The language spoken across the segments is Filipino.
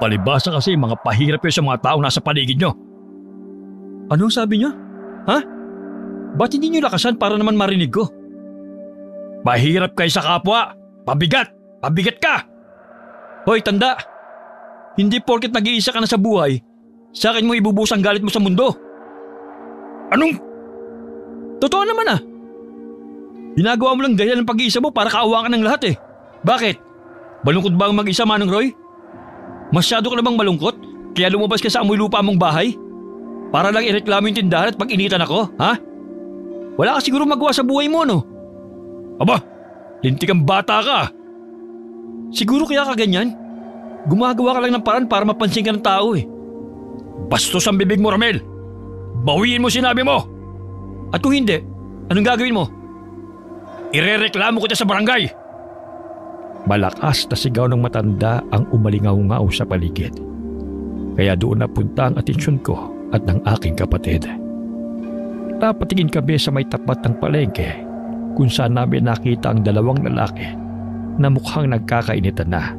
Palibhasa kasi mga pahirap kayo sa mga taong nasa paligid nyo. Anong sabi niyo? Ha? Ba't hindi niyo lakasan para naman marinig ko? Pahirap kayo sa kapwa! Pabigat! Pabigat ka! Hoy, tanda! Hindi porket nag-iisa ka na sa buhay, sa akin mo ibubus ang galit mo sa mundo. Anong? Totoo naman ah! Ginagawa mo lang dahilan ng pag-iisa mo para kaawa ka ng lahat eh. Bakit? Malungkot ba ang mag-isa, Manong Roy? Masyado ka na bang malungkot? Kaya lumabas ka sa amoy lupa mong bahay? Para lang ireklamo yung tindahan at pag-initan ako, ha? Wala ka siguro magawa sa buhay mo, no? Aba, lintik kang bata ka. Siguro kaya ka ganyan? Gumagawa ka lang ng paraan para mapansin ka ng tao eh. Bastos ang bibig mo, Ramel. Bawiin mo sinabi mo. At kung hindi, anong gagawin mo? Irereklamo kita sa barangay. Malakas na sigaw ng matanda ang umalingaw-ngaw sa paligid. Kaya doon napunta ang atensyon ko at ng aking kapatid. Napatingin kami sa may tapat ng palengke kung saan namin nakita ang dalawang lalaki na mukhang nagkakainitan na.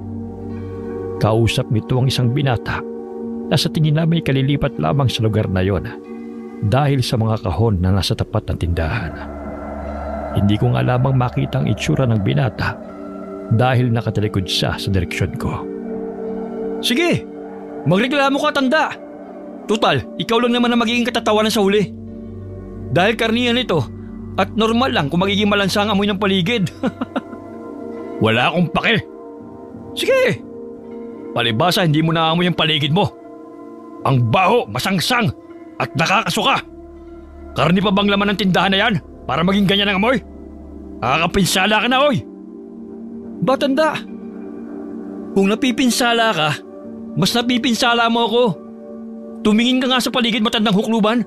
Kausap nito ang isang binata na sa tingin namin kalilipat lamang sa lugar na yon dahil sa mga kahon na nasa tapat ng tindahan. Hindi ko nga lamang makita ang itsura ng binata dahil nakatalikod siya sa direksyon ko. Sige, magreklamo ka, tanda. Tutal, ikaw lang naman ang magiging katatawanan sa huli. Dahil karniyan ito at normal lang kung magiging malansa ang amoy ng paligid. Wala akong pake. Sige, palibhasa hindi mo naamoy ang paligid mo. Ang baho, masangsang at nakakasuka. Karni pa bang laman ng tindahan na yan para maging ganyan ang amoy? Nakakapinsala ka na, oy. Batanda, kung napipinsala ka, mas napipinsala mo ako. Tumingin ka nga sa paligid, matandang hukluban.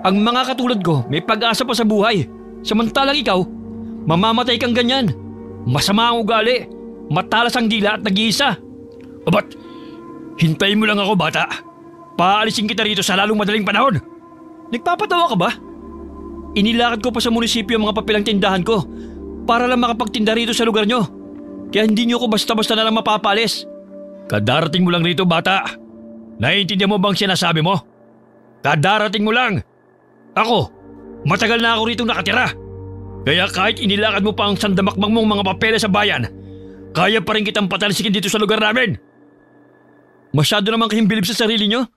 Ang mga katulad ko may pag-asa pa sa buhay. Samantalang ikaw, mamamatay kang ganyan. Masama ang ugali, matalas ang dila at nag-iisa. Abat, hintayin mo lang ako, bata. Paalisin kita rito sa lalong madaling panahon. Nagpapatawa ka ba? Inilakad ko pa sa munisipyo ang mga papilang tindahan ko para lang makapagtinda rito sa lugar nyo. Kaya hindi nyo ko basta-basta na lang mapapalis. Kadarating mo lang rito, bata. Naiintindihan mo bang sinasabi mo? Kadarating mo lang. Ako, matagal na ako rito nakatira. Kaya kahit inilakad mo pa ang sandamakmang mong mga papeles sa bayan, kaya pa rin kitang patalsikin dito sa lugar namin. Masyado naman kayong bilib sa sarili nyo.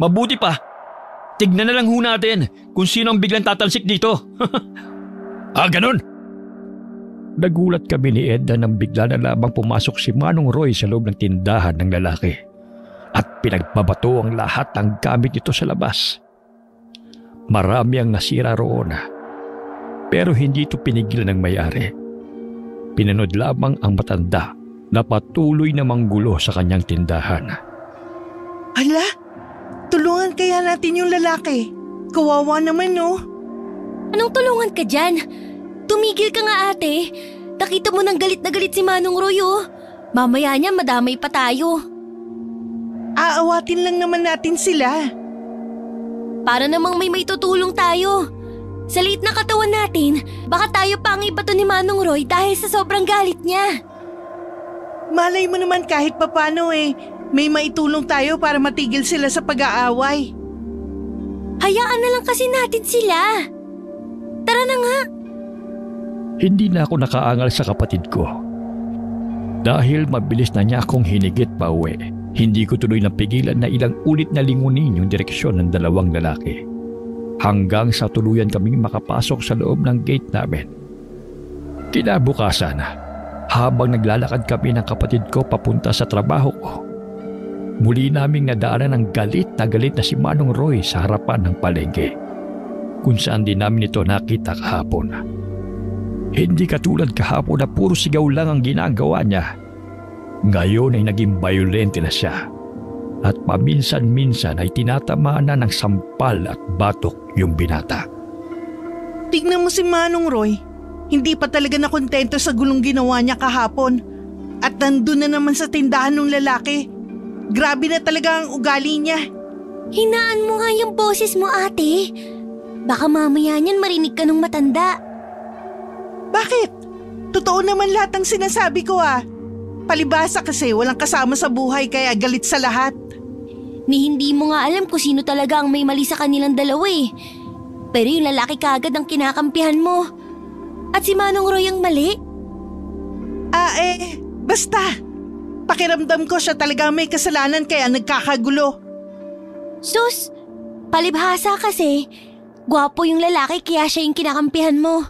Mabuti pa, tignan na lang ho natin kung sino ang biglang tatalsik dito. Ganun? Nagulat kami ni Ed nang bigla na lamang pumasok si Manong Roy sa loob ng tindahan ng lalaki at pinagbabato ang lahat ng gamit nito sa labas. Marami ang nasira roon, pero hindi ito pinigil ng may-ari. Pinanood lamang ang matanda na patuloy na manggulo sa kanyang tindahan. Hala, tulungan kaya natin yung lalaki. Kawawa naman, no? Anong tulungan ka dyan? Tumigil ka nga, ate. Nakita mo nang galit na galit si Manong Roy, oh. Mamaya niya madamay pa tayo. Aawatin lang naman natin sila. Para namang may tutulong tayo. Sa liit na katawan natin, baka tayo pa ang ibato ni Manong Roy dahil sa sobrang galit niya. Malay mo naman kahit papano may maitulong tayo para matigil sila sa pag-aaway. Hayaan na lang kasi natin sila. Tara na nga. Hindi na ako nakaangal sa kapatid ko. Dahil mabilis na niya akong hinigit pa uwi, hindi ko tuloy napigilan na ilang ulit na lingunin yung direksyon ng dalawang lalaki. Hanggang sa tuluyan kaming makapasok sa loob ng gate namin. Kinabukasan, habang naglalakad kami ng kapatid ko papunta sa trabaho ko, muli naming nadaanan ng galit na si Manong Roy sa harapan ng palengke, kung saan din namin ito nakita kahapon. Hindi katulad kahapon na puro sigaw lang ang ginagawa niya. Ngayon ay naging bayolente na siya at paminsan-minsan ay tinatamaan na ng sampal at batok yung binata. Tignan mo si Manong Roy. Hindi pa talaga nakontento sa gulong ginawa niya kahapon. At nandun na naman sa tindahan ng lalaki. Grabe na talaga ang ugali niya. Hinaan mo nga yung boses mo, ate. Baka mamaya niyan marinig ka ng matanda. Bakit? Totoo naman lahat ng sinasabi ko, ah. Palibhasa kasi walang kasama sa buhay kaya galit sa lahat. Ni hindi mo nga alam kung sino talaga ang may mali sa kanilang dalawa eh. Pero yung lalaki kagad ang kinakampihan mo. At si Manong Roy ang mali? Basta. Pakiramdam ko siya talaga may kasalanan kaya nagkakagulo. Sus, palibhasa kasi. Gwapo yung lalaki kaya siya yung kinakampihan mo.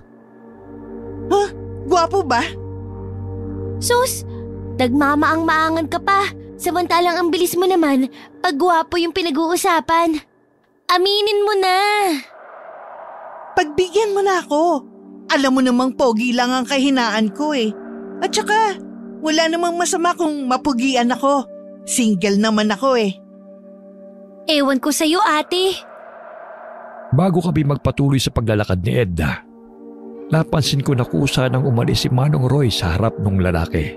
Huh? Gwapo ba? Sus, nagmamaang-maangan ka pa. Samantalang ang bilis mo naman pag gwapo yung pinag-uusapan. Aminin mo na. Pagbigyan mo na ako. Alam mo namang pogi lang ang kahinaan ko eh. At saka, wala namang masama kung mapugian ako. Single naman ako eh. Ewan ko sa'yo ate. Bago kami magpatuloy sa paglalakad ni Edna, napansin ko na kusa nang umalis si Manong Roy sa harap ng lalaki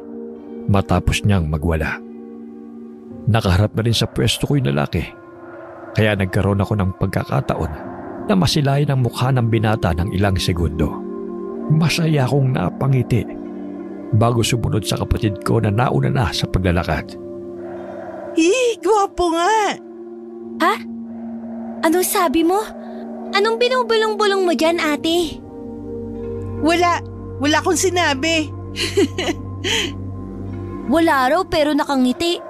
matapos niyang magwala. Nakaharap na rin sa pwesto ko yung lalaki, kaya nagkaroon ako ng pagkakataon na masilayan ang mukha ng binata ng ilang segundo. Masaya akong napangiti bago sumunod sa kapatid ko na nauna na sa paglalakad. Gwapo nga! Ha? Anong sabi mo? Anong binubulong-bulong mo dyan ate? Wala akong sinabi. Wala raw pero nakangiti.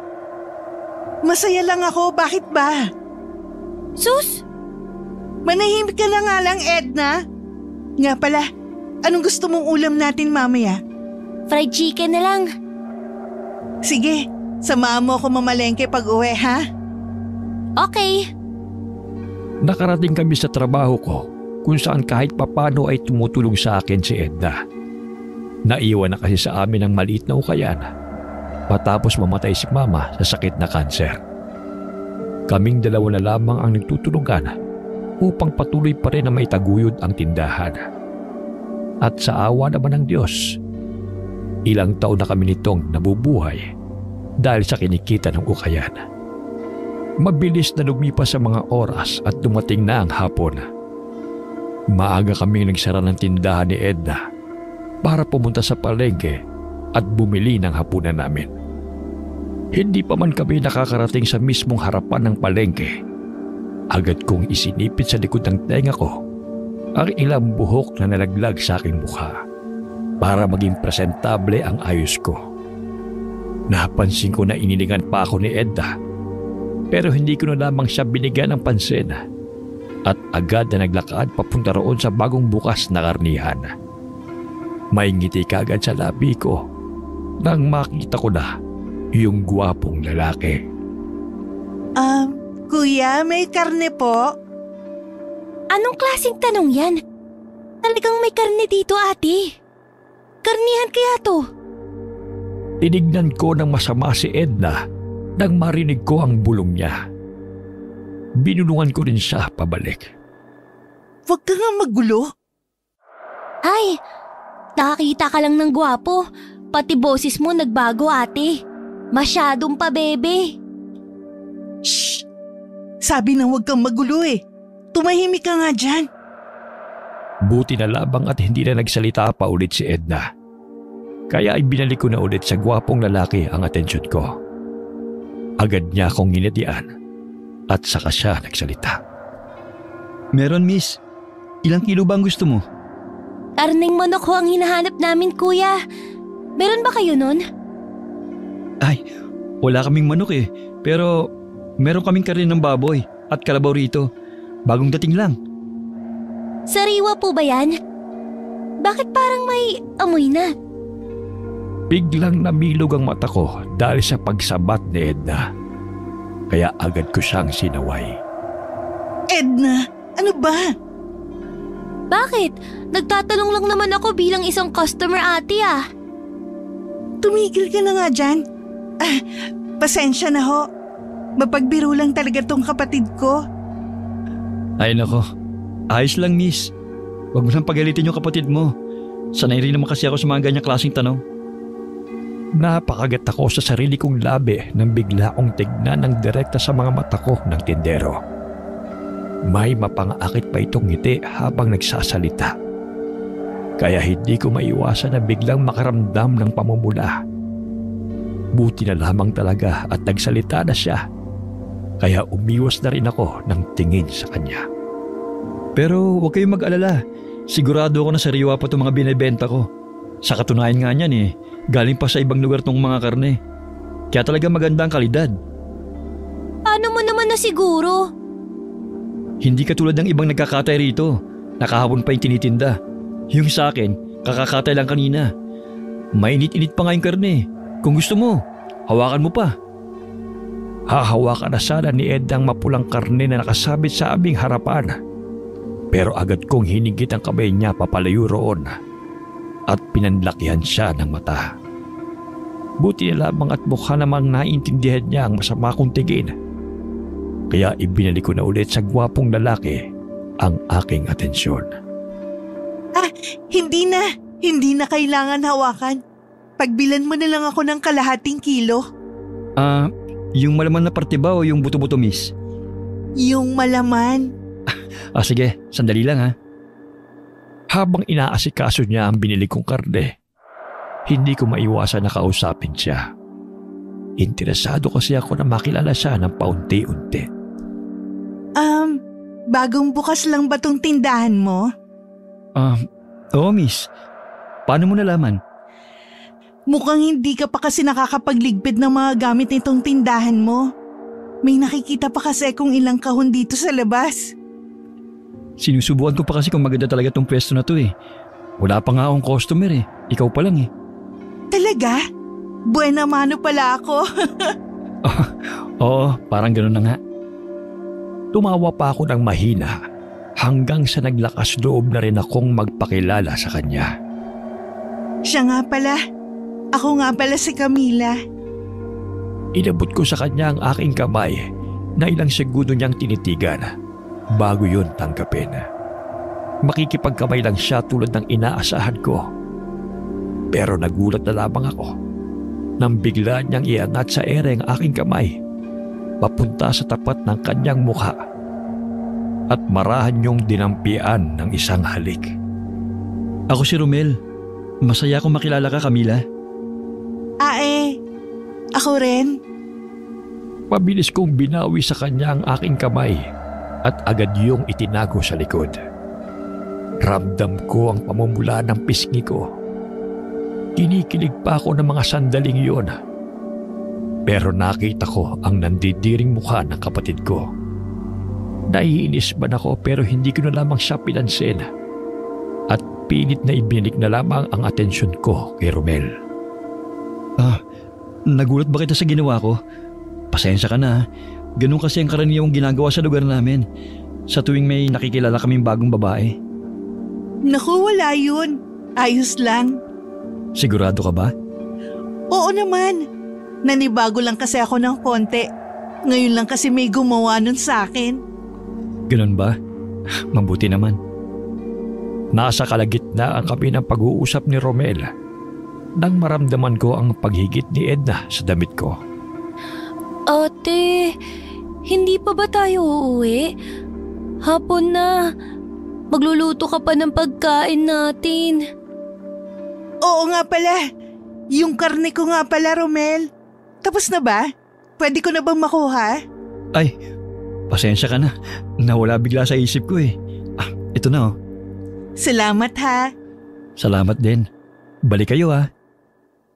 Masaya lang ako, bakit ba? Sus! Manahimik ka na nga lang, Edna. Nga pala, anong gusto mong ulam natin mamaya? Fried chicken na lang. Sige, samahan mo ako mamalengke pag uwi ha? Okay. Nakarating kami sa trabaho ko kung saan kahit papano ay tumutulong sa akin si Edna. Naiwan na kasi sa amin ang maliit na ukayan matapos mamatay si Mama sa sakit na kanser. Kaming dalawa na lamang ang nagtutulungan upang patuloy pa rin na maitaguyod ang tindahan. At sa awa naman ng Diyos, ilang taon na kami nitong nabubuhay dahil sa kinikita ng ukayan. Mabilis na lumipas sa mga oras at dumating na ang hapon. Maaga kaming nagsara ng tindahan ni Edna para pumunta sa palengke at bumili ng hapunan namin. Hindi pa man kami nakakarating sa mismong harapan ng palengke, agad kong isinipit sa likod ng tenga ko ang ilang buhok na nalaglag sa aking mukha para maging presentable ang ayos ko. Napansin ko na inilingan pa ako ni Edna, pero hindi ko na lamang siya binigyan ng pansin at agad na naglakad papunta roon sa bagong bukas na karnihan. May ngiti kagad sa labi ko nang makita ko na yung gwapong lalaki. Kuya, may karne po? Anong klaseng tanong yan? Talagang may karne dito ate. Karnihan kaya to? Tinignan ko ng masama si Edna nang marinig ko ang bulong niya. Binulungan ko rin siya pabalik. Huwag ka nga magulo. Ay, nakakita ka lang ng gwapo. Pati boses mo nagbago ate. Masyadong pa bebe. Shh! Sabi na huwag kang magulo eh. Tumahimik ka nga dyan. Buti na labang at hindi na nagsalita pa ulit si Edna. Kaya ibinalik ko na ulit sa gwapong lalaki ang atensyon ko. Agad niya akong nginitian at saka siya nagsalita. Meron miss. Ilang kilo ba ang gusto mo? Karneng manok ho ang hinahanap namin kuya. Meron ba kayo nun? Ay, wala kaming manok eh. Pero meron kaming karne ng baboy at kalabaw rito. Bagong dating lang. Sariwa po ba yan? Bakit parang may amoy na? Biglang namilog ang mata ko dahil sa pagsabat ni Edna. Kaya agad ko siyang sinaway. Edna, ano ba? Bakit? Nagtatanong lang naman ako bilang isang customer ate ah. Tumigil ka na nga dyan. Pasensya na ho. Mapagbiro lang talaga tong kapatid ko. Ay nako, ayos lang miss. Huwag mo lang pagalitin yung kapatid mo. Sanay rin naman kasi ako sa mga ganyang klaseng tanong. Napakagat ako sa sarili kong labi nang bigla kong tignan ng direkta sa mga mata ko ng tindero. May mapangakit pa itong ngiti habang nagsasalita. Kaya hindi ko maiwasan na biglang makaramdam ng pamumula. Buti na lamang talaga at nagsalita na siya. Kaya umiwas na rin ako ng tingin sa kanya. Pero huwag kayong mag-alala. Sigurado ako na sariwa pa itong mga binibenta ko. Sa katunayan nga niyan galing pa sa ibang lugar tong mga karne. Kaya talaga maganda ang kalidad. Paano mo naman na siguro? Hindi katulad ng ibang nagkakatay rito. Nakahapon pa yung tinitinda. Yung sa akin, kakakatay lang kanina. Mainit-init pa nga yung karne. Kung gusto mo, hawakan mo pa. Hahawakan na sana ni Ed ang mapulang karne na nakasabit sa aming harapan. Pero agad kong hinigit ang kamay niya papalayo roon at pinanlakihan siya ng mata. Buti na lamang at mukha namang naintindihan niya ang masama kong tingin. Kaya ibinalik ko na ulit sa gwapong lalaki ang aking atensyon. Hindi na kailangan hawakan. Pagbilan mo na lang ako ng kalahating kilo. Yung malaman na parte ba o yung buto-buto, miss? Yung malaman. Sige, sandali lang ha. Habang inaasikaso niya ang binili kong karne, hindi ko maiwasan na kausapin siya. Interesado kasi ako na makilala siya ng paunti-unti. Bagong bukas lang ba tong tindahan mo? Oo, miss. Paano mo nalaman? Mukhang hindi ka pa kasi nakakapagligpit ng mga gamit nitong tindahan mo. May nakikita pa kasi kung ilang kahon dito sa labas. Sinusubukan ko pa kasi kung maganda talaga tong pwesto na to Wala pa nga akong customer Ikaw pa lang Talaga? Buena mano pala ako. Oo, parang gano'n na nga. Tumawa pa ako ng mahina hanggang sa naglakas loob na rin akong magpakilala sa kanya. Siya nga pala. Ako nga pala si Camila. Inabot ko sa kanya ang aking kamay na ilang segundo niyang tinitigan bago yun tanggapin. Makikipagkamay lang siya tulad ng inaasahan ko. Pero nagulat na lamang ako nang bigla niyang iangat sa ere ang aking kamay papunta sa tapat ng kanyang mukha at marahan niyong dinampian ng isang halik. Ako si Romel. Masaya akong makilala ka, Camila. Ako rin. Pabilis kong binawi sa kanya ang aking kamay at agad yung itinago sa likod. Ramdam ko ang pamumula ng pisngi ko. Kinikilig pa ako ng mga sandaling iyon. Pero nakita ko ang nandidiring mukha ng kapatid ko. Naiinis man ako pero hindi ko na lamang siya pinansin. At pilit na ibinalik na lamang ang atensyon ko kay Romel. Nagulat ba kita sa ginawa ko? Pasensya ka na. Ganun kasi ang karaniwang ginagawa sa lugar namin. Sa tuwing may nakikilala kaming bagong babae. Naku, wala yun. Ayos lang. Sigurado ka ba? Oo naman. Nanibago lang kasi ako ng konti. Ngayon lang kasi may gumawa nun sa akin. Ganun ba? Mabuti naman. Nasa kalagitnaan kami ng pag-uusap ni Romel nang maramdaman ko ang paghigit ni Edna sa damit ko. Ate, hindi pa ba tayo uuwi? Hapon na. Magluluto ka pa ng pagkain natin. Oo nga pala. Yung karne ko nga pala, Romel. Tapos na ba? Pwede ko na bang makuha? Ay, pasensya ka na. Nawala bigla sa isip ko Ito na Salamat ha. Salamat din. Balik kayo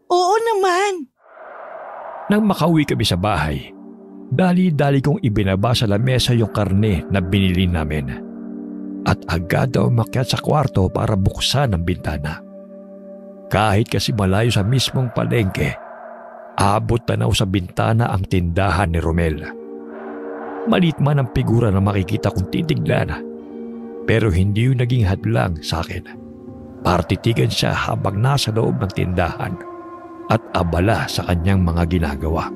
Oo naman. Nang makauwi kami sa bahay, dali-dali kong ibinaba sa lamesa yung karne na binili namin. At agad daw umakyat sa kwarto para buksan ang bintana. Kahit kasi malayo sa mismong palengke, abot tanaw sa bintana ang tindahan ni Romel. Maliit man ang figura na makikita kong titignan, pero hindi yung naging hadlang sa akin. Partitigan siya habang nasa loob ng tindahan at abala sa kanyang mga ginagawa.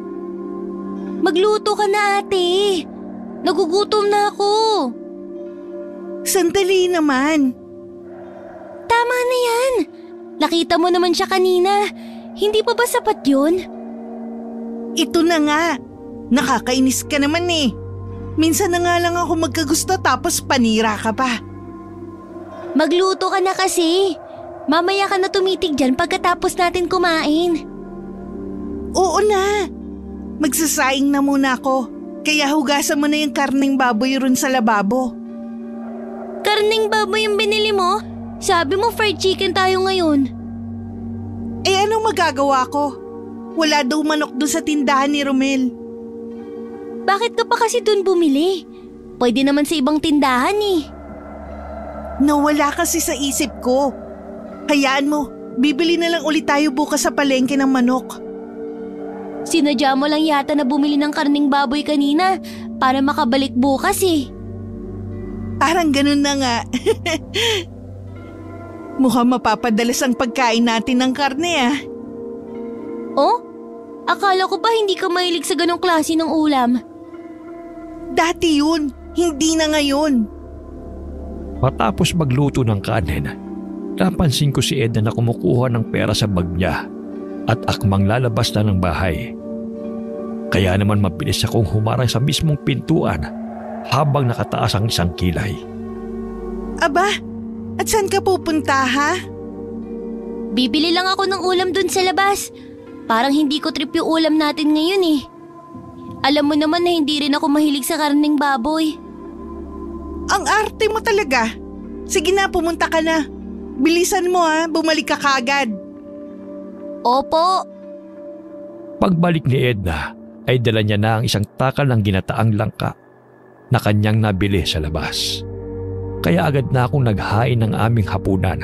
Magluto ka na, ate. Nagugutom na ako. Sandali naman. Tama na yan. Nakita mo naman siya kanina. Hindi pa ba sapat yun? Ito na nga. Nakakainis ka naman Minsan na nga lang ako magkagusto tapos panira ka pa. Magluto ka na kasi. Mamaya ka na tumitig dyan pagkatapos natin kumain. Oo na. Magsasaing na muna ako. Kaya hugasan mo na yung karning baboy ron sa lababo. Karning baboy yung binili mo? Sabi mo fried chicken tayo ngayon. Eh anong magagawa ko? Wala daw manok doon sa tindahan ni Romel. Bakit ka pa kasi dun bumili? Pwede naman sa ibang tindahan eh. Nawala kasi sa isip ko. Hayaan mo, bibili na lang ulit tayo bukas sa palengke ng manok. Sinadya mo lang yata na bumili ng karning baboy kanina para makabalik bukas eh. Parang ganun na nga. Mukhang mapapadalas ang pagkain natin ng karne ah. Oh? Akala ko ba hindi ka mahilig sa ganong klase ng ulam? Dati yun, hindi na ngayon. Matapos magluto ng kanin, napansin ko si Edna na kumukuha ng pera sa bag niya at akmang lalabas na ng bahay. Kaya naman mabilis akong humarang sa mismong pintuan habang nakataas ang isang kilay. Aba, at saan ka pupunta ha? Bibili lang ako ng ulam dun sa labas. Parang hindi ko trip yung ulam natin ngayon eh. Alam mo naman na hindi rin ako mahilig sa karning baboy. Ang arte mo talaga. Sige na, pumunta ka na. Bilisan mo ha, bumalik ka kaagad. Opo. Pagbalik ni Edna ay dala niya na ang isang takal ng ginataang langka na kanyang nabili sa labas. Kaya agad na akong naghain ng aming hapunan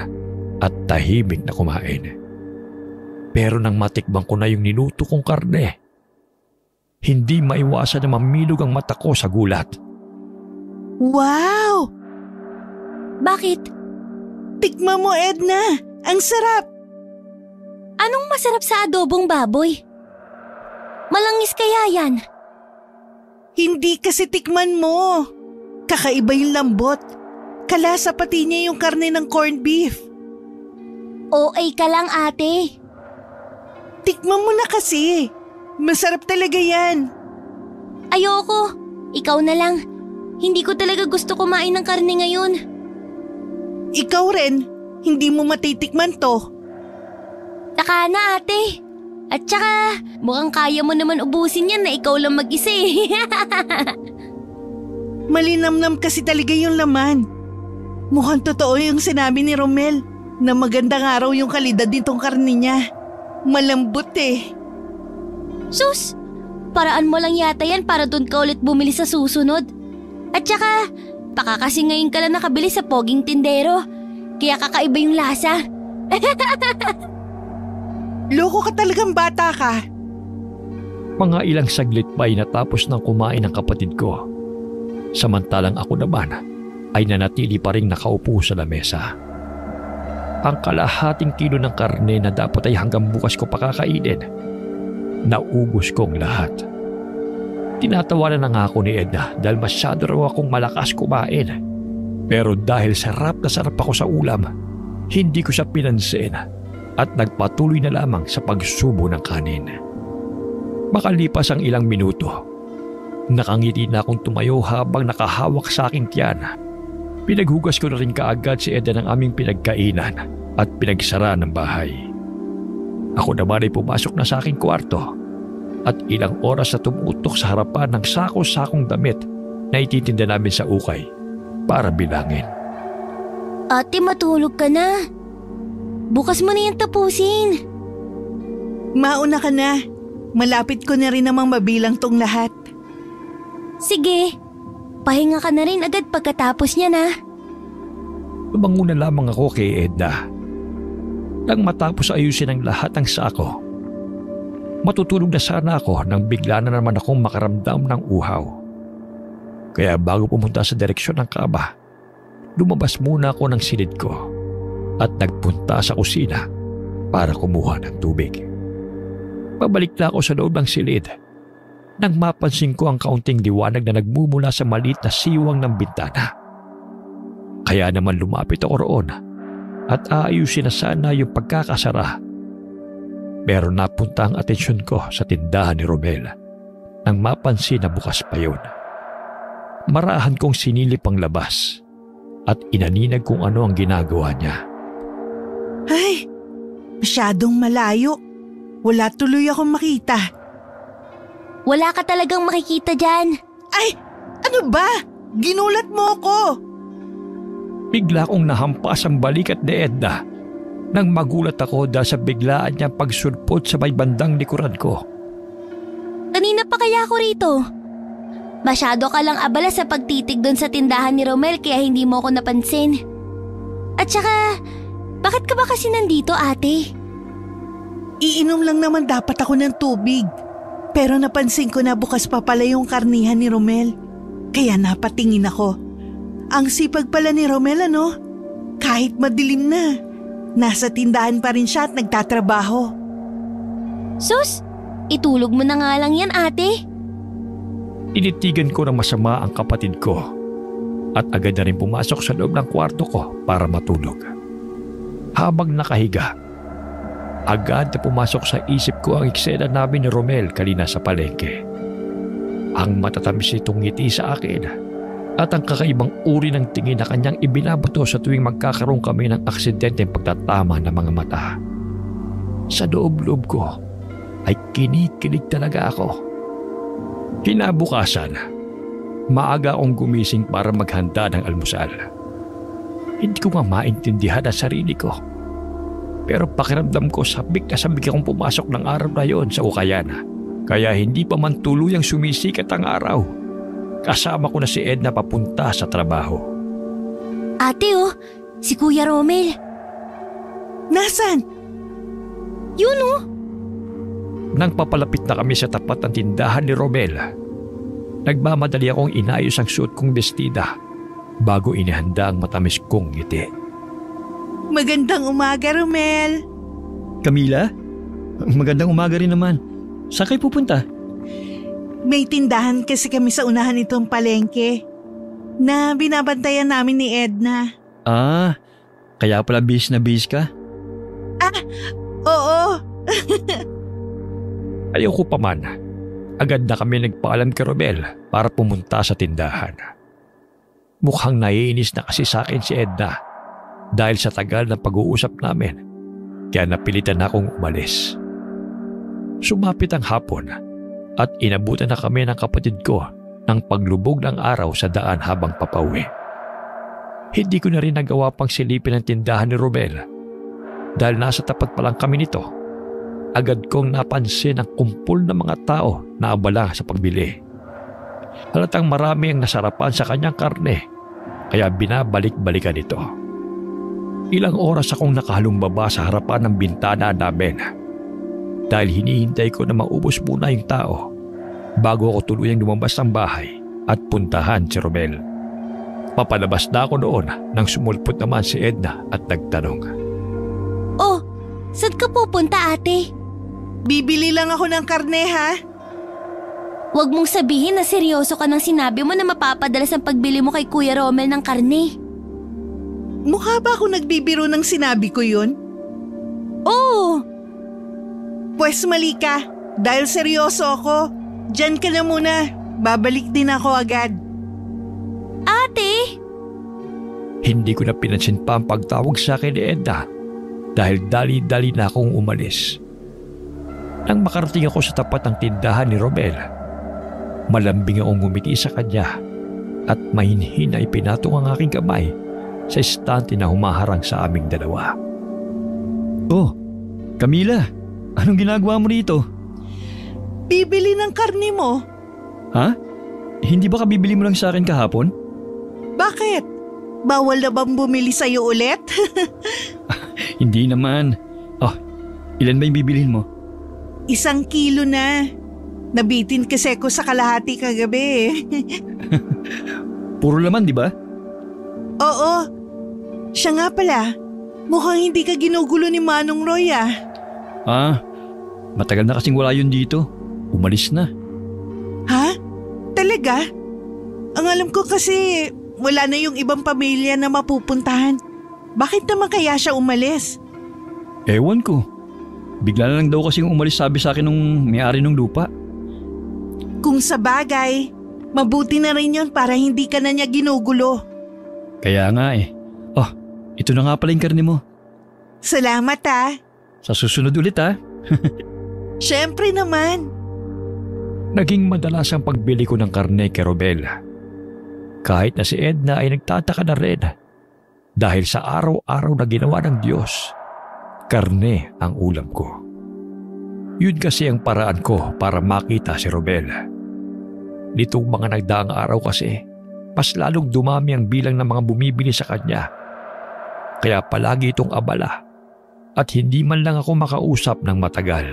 at tahimik na kumain. Pero nang matikbang ko na yung niluto kong karne, hindi maiwasan na mamilog ang mata ko sa gulat. Wow! Bakit? Tikman mo Edna, ang sarap! Anong masarap sa adobong baboy? Malangis kaya yan? Hindi kasi tikman mo. Kakaiba yung lambot. Kalasa pati niya yung karne ng corned beef. OA ka lang ate. Tikman mo na kasi. Masarap talaga yan. Ayoko. Ikaw na lang. Hindi ko talaga gusto kumain ng karne ngayon. Ikaw rin, hindi mo matitikman to. Taka na ate. At saka, mukhang kaya mo naman ubusin yan na ikaw lang mag-isa eh. Malinamnam kasi talaga yung laman. Mukhang totoo yung sinabi ni Romel na magandang araw yung kalidad nitong karne niya. Malambot eh. Sus, paraan mo lang yata yan para doon ka ulit bumili sa susunod. At saka, baka kasi ngayon ka lang nakabili sa poging tindero. Kaya kakaiba yung lasa. Loko ka talagang bata ka. Mga ilang saglit pa ay natapos ng kumain ng kapatid ko. Samantalang ako naman ay nanatili pa rin nakaupo sa lamesa. Ang kalahating kilo ng karne na dapat ay hanggang bukas ko pakakainin, naubos kong lahat. Tinatawanan na nga ako ni Edna dahil masyado raw akong malakas kumain. Pero dahil sarap na sarap ako sa ulam, hindi ko siya pinansin at nagpatuloy na lamang sa pagsubo ng kanin. Makalipas ang ilang minuto, nakangiti na akong tumayo habang nakahawak sa aking tiyan. Pinaghugas ko na rin kaagad si Edna ng aming pinagkainan at pinagsara ng bahay. Ako naman ay pumasok na sa aking kwarto at ilang oras na tumutok sa harapan ng sako-sakong damit na ititinda namin sa ukay para bilangin. Ate, matulog ka na. Bukas mo na yan tapusin. Mauna ka na. Malapit ko na rin namang mabilang tong lahat. Sige, pahinga ka na rin agad pagkatapos niya na. Lumanguna lamang ako kay Edna. Nang matapos ayusin ang lahat ng sako, matutulog na sana ako nang bigla na naman akong makaramdam ng uhaw. Kaya bago pumunta sa direksyon ng kaba, lumabas muna ako ng silid ko at nagpunta sa kusina para kumuha ng tubig. Pabalik na ako sa loob ng silid nang mapansin ko ang kaunting liwanag na nagmumula sa maliit na siwang ng bintana. Kaya naman lumapit ako roon at aayusin na sana yung pagkakasara. Pero napunta ang atensyon ko sa tindahan ni Romel nang mapansin na bukas pa yun. Marahan kong sinilip ang labas at inaninag kung ano ang ginagawa niya. Ay, masyadong malayo. Wala tuloy akong makita. Wala ka talagang makikita dyan. Ay, ano ba? Ginulat mo ako. Bigla kong nahampas ang balikat ni Edna nang magulat ako dahil sa biglaan niyang pagsulpot sa may bandang likuran ko. Kanina pa kaya ako rito? Masyado ka lang abala sa pagtitig doon sa tindahan ni Romel kaya hindi mo ako napansin. At saka, bakit ka ba kasi nandito, ate? Iinom lang naman dapat ako ng tubig. Pero napansin ko na bukas pa pala yung karnihan ni Romel. Kaya napatingin ako. Ang sipag pala ni Romel, ano? Kahit madilim na, nasa tindahan pa rin siya at nagtatrabaho. Sus, itulog mo na nga lang yan, ate. Initigan ko ng masama ang kapatid ko at agad na rin pumasok sa loob ng kwarto ko para matulog. Habang nakahiga, agad na pumasok sa isip ko ang eksena namin ni Romel kanina sa palengke. Ang matatamis nitong ngiti sa akin at ang kakaibang uri ng tingin na kanyang ibinabato sa tuwing magkakaroon kami ng aksidenteng pagtatama ng mga mata. Sa loob-loob ko ay kinikilig talaga ako. Kinabukasan, maaga akong gumising para maghanda ng almusal. Hindi ko nga maintindihan ang sarili ko. Pero pakiramdam ko sabik akong pumasok ng araw na yon sa ukayan. Kaya hindi pa man tuluyang sumisikat ang araw. Kasama ko na si Edna papunta sa trabaho. Ate si Kuya Romel. Nasaan? Yun Nang papalapit na kami sa tapat ng tindahan ni Romel, nagmamadali akong inayos ang suot kong bestida bago inihanda ang matamis kong ngiti. Magandang umaga, Romel. Camila? Magandang umaga rin naman. Saan kayo pupunta? May tindahan kasi kami sa unahan nitong palengke na binabantayan namin ni Edna. Ah, kaya pala bis na bis ka? Oo. Ayoko pa man. Agad na kami nagpaalam kay Romel para pumunta sa tindahan. Mukhang naiinis na kasi sa akin si Edna dahil sa tagal ng pag-uusap namin, kaya napilitan na akong umalis. Sumapit ang hapon at inabutan na kami ng kapatid ko ng paglubog ng araw sa daan habang papauwi. Hindi ko na rin nagawa pang silipin ang tindahan ni Romel dahil nasa tapat pa lang kami nito. Agad kong napansin ang kumpul ng mga tao na abala sa pagbili. Halatang marami ang nasarapan sa kanyang karne, kaya binabalik-balikan ito. Ilang oras akong nakahalumbaba sa harapan ng bintana namin dahil hinihintay ko na maubos muna yung tao bago ako tuluyang lumabas ng bahay at puntahan si Romel. Papalabas na ako noon nang sumulpot naman si Edna at nagtanong. Oh, saan ka pupunta, ate? Bibili lang ako ng karne, ha? Huwag mong sabihin na seryoso ka nang sinabi mo na mapapadalas ang pagbili mo kay Kuya Romel ng karne. Mukha ba ako nagbibiro ng sinabi ko yun? Oo! Pwes mali ka. Dahil seryoso ako. Diyan ka na muna. Babalik din ako agad. Ate! Hindi ko na pinansin pa ang pagtawag sa akin ni Edna dahil dali-dali na akong umalis. Nang makarating ako sa tapat ng tindahan ni Romel, malambing akong ngumiti sa kanya at mahinhin na ipinatong ang aking kamay sa estante na humaharang sa aming dalawa. Oh, Camila, anong ginagawa mo dito? Bibili ng karne mo? Ha? Hindi ba kabibili mo lang sa akin kahapon? Bakit? Bawal na bang bumili sa'yo ulit? Hindi naman. Oh, ilan ba yung bibilhin mo? 1 kilo na. Nabitin kasi ako sa kalahati kagabi. Puro laman, di ba? Oo. Siya nga pala. Mukhang hindi ka ginugulo ni Manong Roy, ah. Ah, matagal na kasing wala yun dito. Umalis na. Ha? Talaga? Ang alam ko kasi wala na yung ibang pamilya na mapupuntahan. Bakit naman kaya siya umalis? Ewan ko. Bigla na lang daw kasing umalis, sabi sa akin nung may-ari ng lupa. Kung sa bagay, mabuti na rin yun para hindi ka na niya ginugulo. Kaya nga eh. Oh, ito na nga pala yung karne mo. Salamat, ah. Sa susunod ulit ah. Siyempre naman. Naging madalas ang pagbili ko ng karne kay Romel. Kahit na si Edna ay nagtataka na rin dahil sa araw-araw na ginawa ng Diyos, karne ang ulam ko. Yun kasi ang paraan ko para makita si Romel. Nitong mga nagdaang araw kasi, mas lalong dumami ang bilang ng mga bumibili sa kanya. Kaya palagi itong abala at hindi man lang ako makausap ng matagal.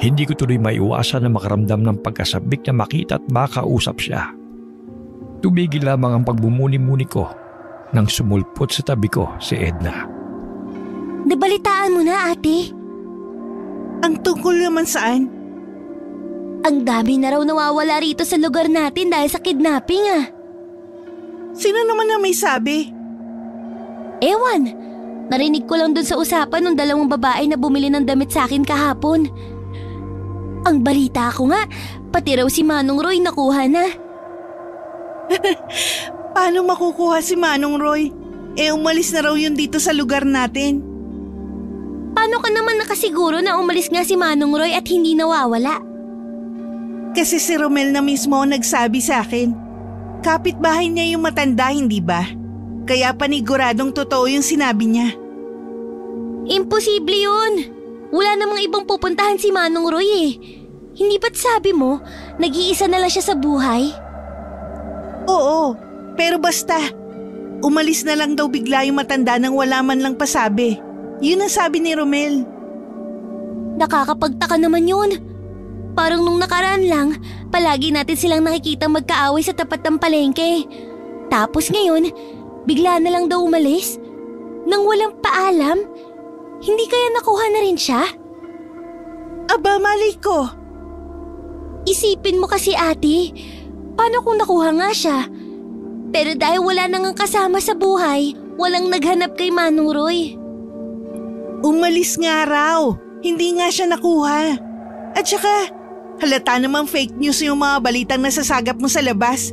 Hindi ko tuloy maiwasan na makaramdam ng pagkasabik na makita at makausap siya. Tumigil lamang ang pagbumuni-muni ko nang sumulpot sa tabi ko si Edna. Nabalitaan mo na, ate? Ang tungkol naman saan? Ang dami na raw nawawala rito sa lugar natin dahil sa kidnapping ah. Sino naman na may sabi? Ewan, narinig ko lang dun sa usapan ng dalawang babae na bumili ng damit sa akin kahapon. Ang balita ko nga, pati raw si Manong Roy nakuha na. Paano makukuha si Manong Roy? Umalis na raw yun dito sa lugar natin. Paano ka naman nakasiguro na umalis nga si Manong Roy at hindi nawawala? Kasi si Romel na mismo ang nagsabi sa akin. Kapitbahay niya yung matanda, hindi ba? Kaya paniguradong totoo yung sinabi niya. Imposible yun. Wala namang ibang pupuntahan si Manong Roy eh. Hindi ba't sabi mo, nag-iisa na lang siya sa buhay? Oo, pero basta. Umalis na lang daw bigla yung matanda nang wala man lang pasabi. Yun ang sabi ni Romel. Nakakapagtaka naman yun. Parang nung nakaraan lang, palagi natin silang nakikita magkaaway sa tapat ng palengke. Tapos ngayon, bigla na lang daw umalis? Nang walang paalam? Hindi kaya nakuha na rin siya? Aba, malay ko. Isipin mo kasi ate, paano kung nakuha nga siya? Pero dahil wala nang kasama sa buhay, walang naghanap kay Manong Roy. Umalis nga raw. Hindi nga siya nakuha. At saka, halata namang fake news yung mga balitang nasasagap mo sa labas.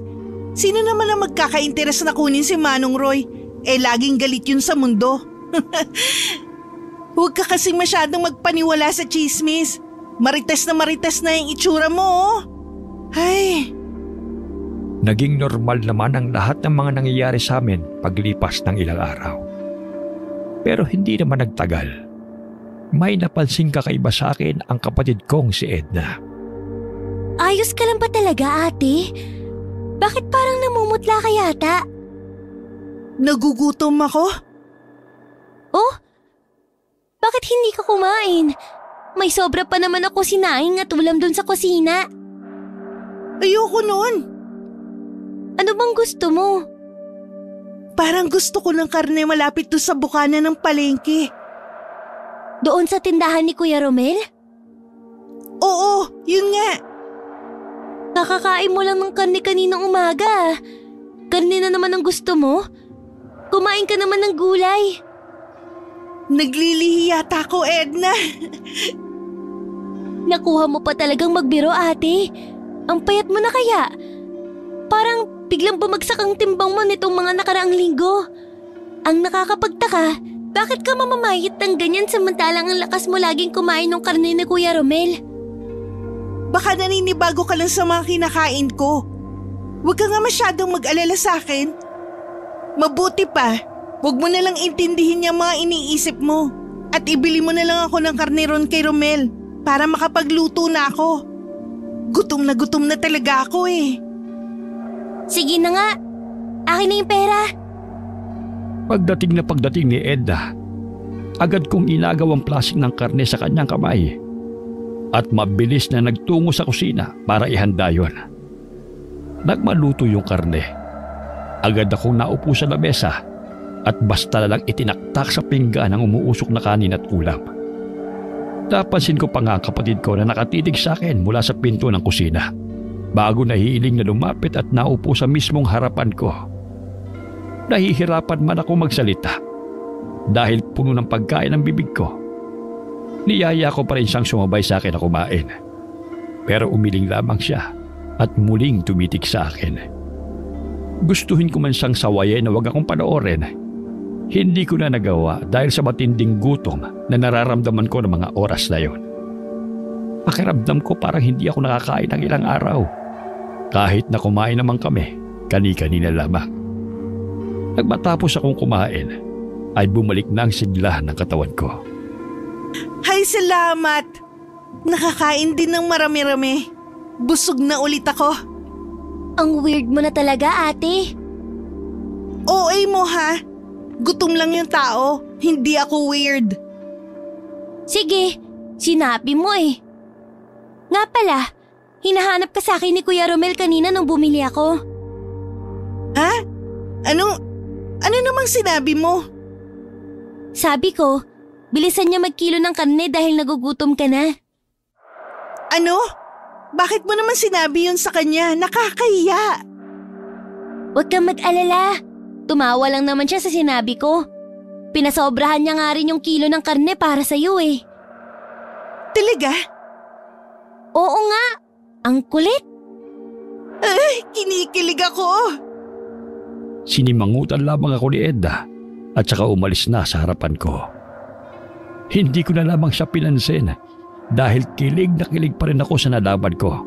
Sino naman ang magkaka-interes na kunin si Manong Roy? Laging galit yun sa mundo. Huwag ka kasing masyadong magpaniwala sa chismis. Marites na yung itsura mo, oh. Ay. Naging normal naman ang lahat ng mga nangyayari sa amin paglipas ng ilang araw. Pero hindi naman nagtagal. May napansing kakaiba sa akin ang kapatid kong si Edna. Ayos ka lang ba talaga, ate? Bakit parang namumutla ka yata? Nagugutom ako? Oh? Bakit hindi ka kumain? May sobra pa naman ako sinaing at ulam dun sa kusina. Ayoko nun. Ano bang gusto mo? Parang gusto ko ng karne malapit doon sa bukana ng palengke. Doon sa tindahan ni Kuya Romel? Oo, yun nga. Kakakain mo lang ng karne kaninang umaga. Karne na naman ang gusto mo? Kumain ka naman ng gulay. Naglilihi yata ako, Edna. Nakuha mo pa talagang magbiro, ate. Ang payat mo na kaya. Parang biglang bumagsak ang timbang mo nitong mga nakaraang linggo. Ang nakakapagtaka, bakit ka mamamayit ng ganyan samantalang ang lakas mo laging kumain ng karne ni Kuya Romel? Baka naninibago ka lang sa mga kinakain ko. Huwag ka nga masyadong mag-alala sa akin. Mabuti pa, huwag mo na lang intindihin yung mga iniisip mo. At ibili mo na lang ako ng karne ron kay Romel para makapagluto na ako. Gutom na talaga ako eh. Sige na nga, akin na yung pera. Pagdating ni Edna, agad kong inagaw ang plastic ng karne sa kanyang kamay at mabilis na nagtungo sa kusina para ihanda yon. Nagmaluto yung karne. Agad akong naupo sa lamesa at basta na lang itinaktak sa pinggan ang umuusok na kanin at ulam. Napansin ko pa nga ang kapatid ko na nakatitig sa akin mula sa pinto ng kusina bago nahihiling na lumapit at naupo sa mismong harapan ko. Nahihirapan man ako magsalita dahil puno ng pagkain ang bibig ko. Niyaya ko pa rin siyang sumabay sa akin na kumain. Pero umiling lamang siya at muling tumitig sa akin. Gustuhin ko man siyang sawayin na huwag akong panoorin. Hindi ko na nagawa dahil sa matinding gutom na nararamdaman ko ng mga oras na yon. Pakiramdam ko parang hindi ako nakakain ng ilang araw. Kahit na kumain naman kami, kani-kanina lamang. Nagmatapos akong kumain, ay bumalik na ang sigla ng katawan ko. Hay, salamat! Nakakain din ng marami-rami. Busog na ulit ako. Ang weird mo na talaga, ate. OA mo ha? Gutom lang yung tao, hindi ako weird. Sige, sinabi mo eh. Nga pala, hinahanap ka sa akin ni Kuya Romel kanina nung bumili ako. Ha? Ano namang sinabi mo? Sabi ko, bilisan niya magkilo ng karne dahil nagugutom ka na. Ano? Bakit mo naman sinabi yun sa kanya? Nakakahiya. Huwag kang mag-alala. Tumawa lang naman siya sa sinabi ko. Pinasobrahan niya nga rin yung kilo ng karne para sa'yo eh. Talaga? Oo nga, ang kulit. Ay, kinikilig ako. Sinimangutan lamang ako ni Edna at saka umalis na sa harapan ko. Hindi ko na lamang siya pinansin dahil kilig na kilig pa rin ako sa nalaman ko.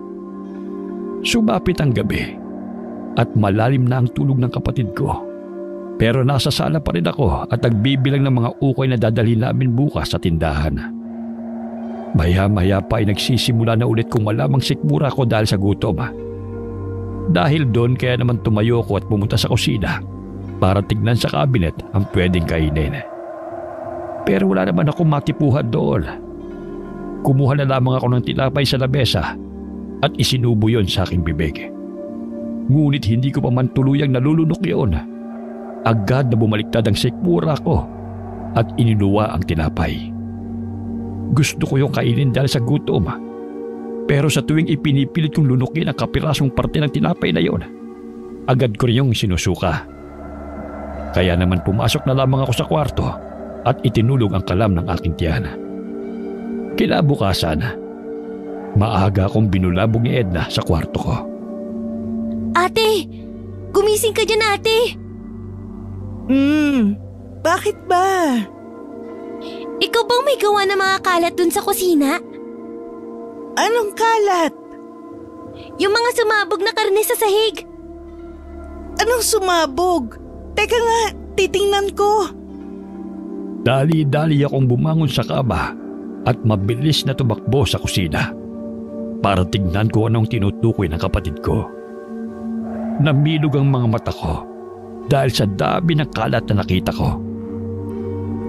Sumapit ang gabi at malalim na ang tulog ng kapatid ko. Pero nasa sala pa rin ako at nagbibilang ng mga ukay na dadalhin namin bukas sa tindahan. Maya-maya pa ay nagsisimula na ulit kong malamang sikmura ko dahil sa gutom. Dahil doon kaya naman tumayo ko at pumunta sa kusina para tignan sa kabinet ang pwedeng kainin. Pero wala naman akong matipuhan doon. Kumuha na lamang ako ng tinapay sa lamesa at isinubo yon sa aking bibig. Ngunit hindi ko pa man tuluyang nalulunok yun. Agad na bumaliktad ang sikmura ko at ininuwa ang tinapay. Gusto ko yung kainin dahil sa gutom. Pero sa tuwing ipinipilit kong lunukin ang kapirasong parte ng tinapay na yon, agad ko rin yung sinusuka. Kaya naman pumasok na lamang ako sa kwarto at itinulog ang kalam ng aking tiyan. Kinabukasan, maaga akong binulabog ni Edna sa kwarto ko. Ate, gumising ka dyan ate. Bakit ba? Ikaw bang may gawa ng mga kalat dun sa kusina? Anong kalat? Yung mga sumabog na karne sa sahig. Anong sumabog? Teka nga, titingnan ko. Dali-dali akong bumangon sa kama at mabilis na tumakbo sa kusina para tignan ko anong tinutukoy ng kapatid ko. Namilog ang mga mata ko dahil sa dami ng kalat na nakita ko.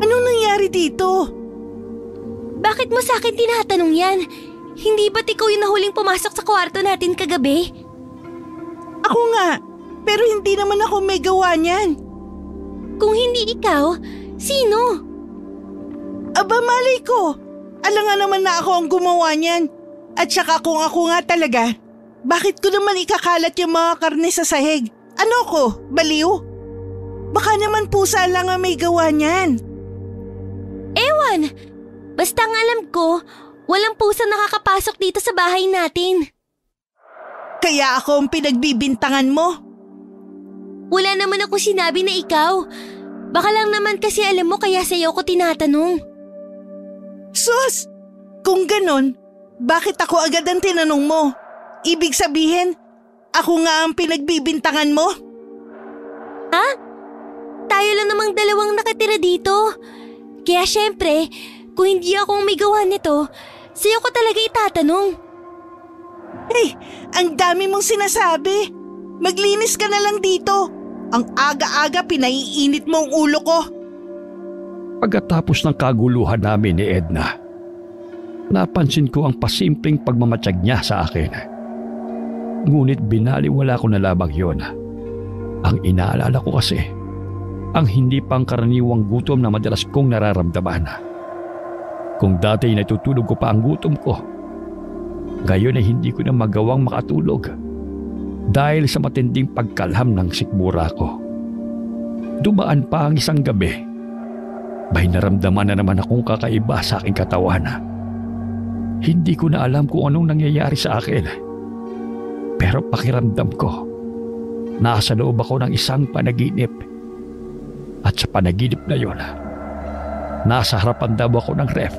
Anong nangyari dito? Bakit mo sa akin tinatanong yan? Hindi ba't ikaw yung nahuling pumasok sa kwarto natin kagabi? Ako nga, pero hindi naman ako may gawa niyan. Kung hindi ikaw, sino? Aba malay ko, alangan naman na ako ang gumawa niyan. At saka kung ako nga talaga, bakit ko naman ikakalat yung mga karne sa sahig? Ano ko, baliw? Baka naman pusa lang ang may gawa niyan. Ewan, basta ang alam ko, walang pusa nakakapasok dito sa bahay natin. Kaya ako ang pinagbibintangan mo? Wala naman ako sinabi na ikaw. Baka lang naman kasi alam mo kaya sa'yo ko tinatanong. Sus! Kung ganon, bakit ako agad ang tinanong mo? Ibig sabihin, ako nga ang pinagbibintangan mo? Ha? Tayo lang namang dalawang nakatira dito. Kaya syempre, kung hindi ako ang may gawa nito, sa'yo ko talaga itatanong. Hey, ang dami mong sinasabi. Maglinis ka na lang dito. Ang aga-aga pinaiinit mo ang ulo ko. Pagkatapos ng kaguluhan namin ni Edna, napansin ko ang pasimpleng pagmamatsyag niya sa akin. Ngunit binaliwala ko na lamang yun. Ang inaalala ko kasi, ang hindi pangkaraniwang gutom na madalas kong nararamdaman. Kung dati natutulog ko pa ang gutom ko, ngayon ay hindi ko na magawang makatulog dahil sa matinding pagkalham ng sikmura ko. Dumaan pa ang isang gabi, may naramdaman na naman akong kakaiba sa aking katawan. Hindi ko na alam kung anong nangyayari sa akin. Pero pakiramdam ko, nasa loob ako ng isang panaginip. At sa panaginip na yon, nasa harapan daw ako ng ref.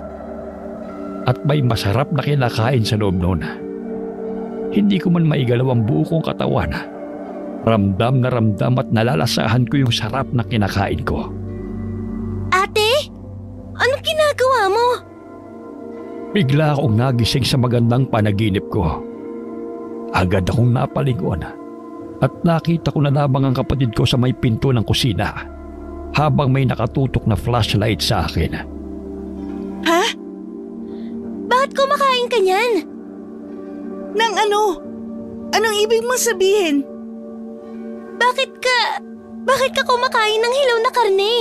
at may masarap na kinakain sa loob noon. Hindi ko man maigalaw ang buo kong katawan. Ramdam na ramdam at nalalasahan ko yung sarap na kinakain ko. Ate, anong ginagawa mo? Bigla akong nagising sa magandang panaginip ko. Agad akong napalingon at nakita ko na lamang ang kapatid ko sa may pinto ng kusina habang may nakatutok na flashlight sa akin. Ha? Bakit kumakain ka niyan? Nang ano? Anong ibig mong sabihin? Bakit ka kumakain ng hilaw na karne?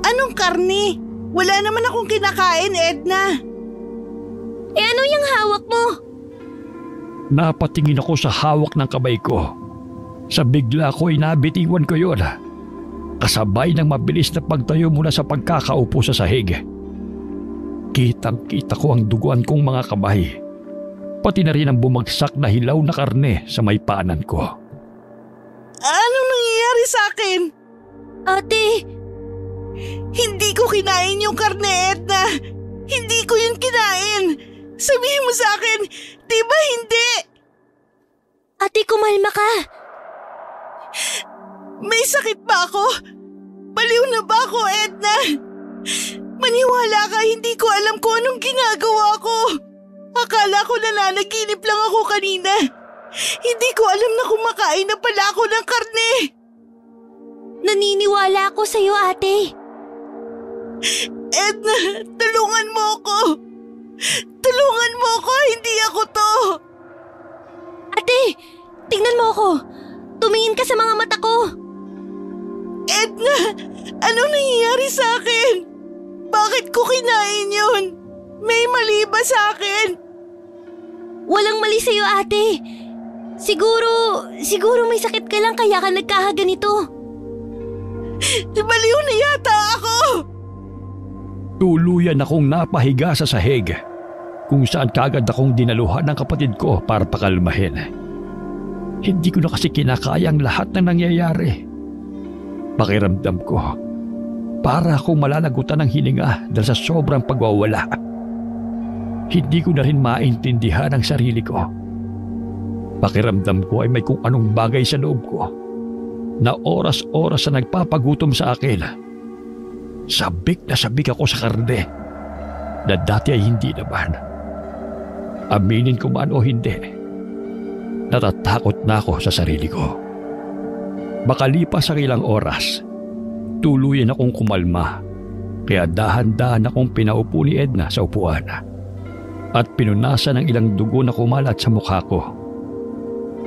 Anong karne? Wala naman akong kinakain, Edna. Ano yung hawak mo? Napatingin ako sa hawak ng kamay ko. Sa bigla ko ay nabitiwan ko yun. Kasabay ng mabilis na pagtayo mula sa pagkakaupo sa sahig. Kitang-kita ko ang duguan kong mga kamay. Pati na rin ang bumagsak na hilaw na karne sa may paanan ko. Anong nangyayari sa akin? Ate, Hindi ko kinain yung karne, Edna. Hindi ko yun kinain. Sabihin mo sa akin, di ba hindi? ate kumalma ka. May sakit ba ako? Baliw na ba ako, Edna? Maniwala ka, hindi ko alam kung anong ginagawa ko. Akala ko nananaginip lang ako kanina. Hindi ko alam na kumakain na pala ako ng karne. Naniniwala ako sa'yo, ate. Edna, tulungan mo ako. Tulungan mo ako, hindi ako to. Ate, tingnan mo ako. Tumingin ka sa mga mata ko. Edna, anong nangyayari sa akin? Bakit ko kinain yun? May mali ba sa akin? Walang mali sa'yo, ate. Siguro may sakit ka lang kaya ka nagkakaganito. Baliw na yata ako. Tuluyan akong napahiga sa sahig kung saan kagad akong dinaluhan ng kapatid ko para pakalmahin. Hindi ko na kasi kinakaya ang lahat ng nangyayari. Pakiramdam ko, para akong malalagutan ng hininga dahil sa sobrang pagwawala. Hindi ko na rin maintindihan ang sarili ko. Pakiramdam ko ay may kung anong bagay sa loob ko na oras-oras na nagpapagutom sa akin. Sabik na sabik ako sa karne na dati ay hindi naman. Aminin ko man o hindi, natatakot na ako sa sarili ko. Makalipas ang ilang oras, tuluyan akong kumalma kaya dahan-dahan akong pinaupo ni Edna sa upuan at pinunasan ng ilang dugo na kumalat sa mukha ko.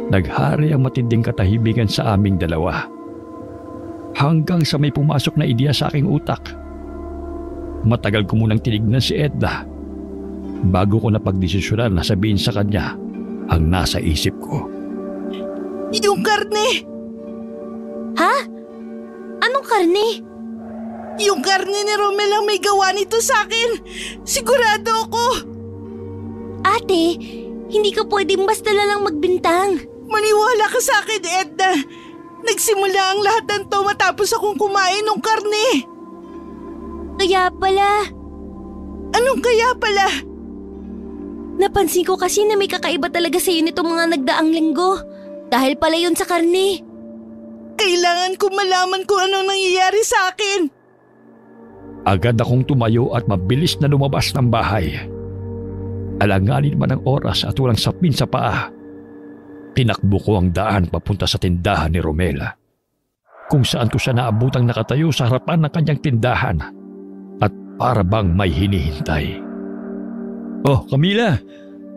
Naghari ang matinding katahimikan sa aming dalawa hanggang sa may pumasok na ideya sa aking utak. Matagal ko munang tinignan si Edna bago ko napagdesisyonan na sabihin sa kanya ang nasa isip ko. Yung karne! Ha? Anong karne? Yung karne ni Romel ang may gawa nito sa akin. Sigurado ako. Ate, hindi ka pwedeng basta na lang magbintang. Maniwala ka sa akin, Edna. Nagsimula ang lahat ng to matapos akong kumain ng karne. Kaya pala, Anong kaya pala? napansin ko kasi na may kakaiba talaga sa'yo nitong mga nagdaang linggo. Dahil pala yun sa karne. Kailangan ko malaman kung anong nangyayari sa akin. Agad akong tumayo at mabilis na lumabas ng bahay. Alanganin man ang oras at walang sapin sa paa, tinakbo ko ang daan papunta sa tindahan ni Romela, kung saan ko siya naabutang nakatayo sa harapan ng kanyang tindahan at para bang may hinihintay. Oh, Camila!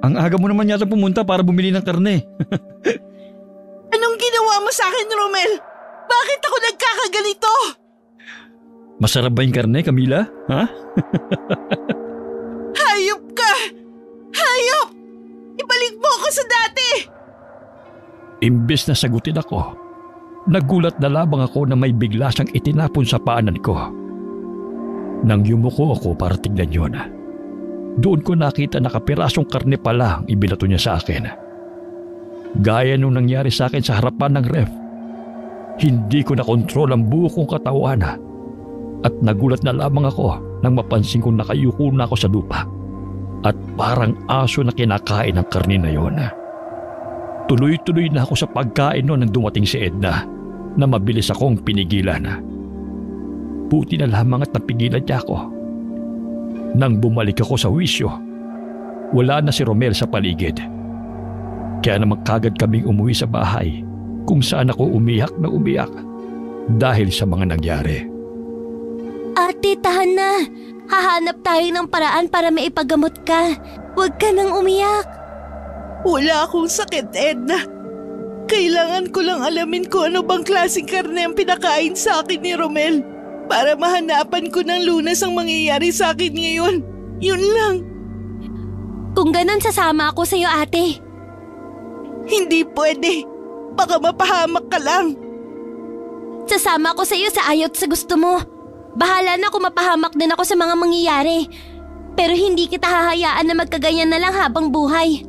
Ang aga mo naman yata pumunta para bumili ng karne. Anong ginawa mo sa akin, Romel? Bakit ako nagkakaganito? Masarap ba yung karne, Camila? Ha? Hayop ka! Hayop! Ibalik mo ako sa dati! Imbes na sagutin ako, nagulat na labang ako na may bigla siyang itinapon sa paanan ko. Nang yumuko ako para tignan yun, doon ko nakita na kapirasong karne pala ang ibinato niya sa akin. Gaya nung nangyari sa akin sa harapan ng ref, hindi ko nakontrol ang buo kong katawan at nagulat na lamang ako nang mapansin kong nakayuko na ako sa lupa at parang aso na kinakain ng karne na yon. Tuloy-tuloy na ako sa pagkain noon nang dumating si Edna na mabilis akong pinigilan. Buti na lamang at napigilan niya ako. Nang bumalik ako sa wisyo, wala na si Romel sa paligid. Kaya naman kagad kaming umuwi sa bahay kung saan ako umiyak na umiyak dahil sa mga nangyari. Ate, tahan na. Hahanap tayo ng paraan para maipagamot ka. Huwag ka nang umiyak. Wala akong sakit, Edna. Kailangan ko lang alamin kung ano bang klaseng karne ang pinakain sa akin ni Romel para mahanapan ko ng lunas ang mangyayari sa akin ngayon. Yun lang. Kung ganon, sasama ako sa'yo, ate. Hindi pwede. Baka mapahamak ka lang. Sasama ako sa'yo sa ayaw at sa gusto mo. Bahala na kung mapahamak din ako sa mga mangyayari. Pero hindi kita hahayaan na magkaganyan na lang habang buhay.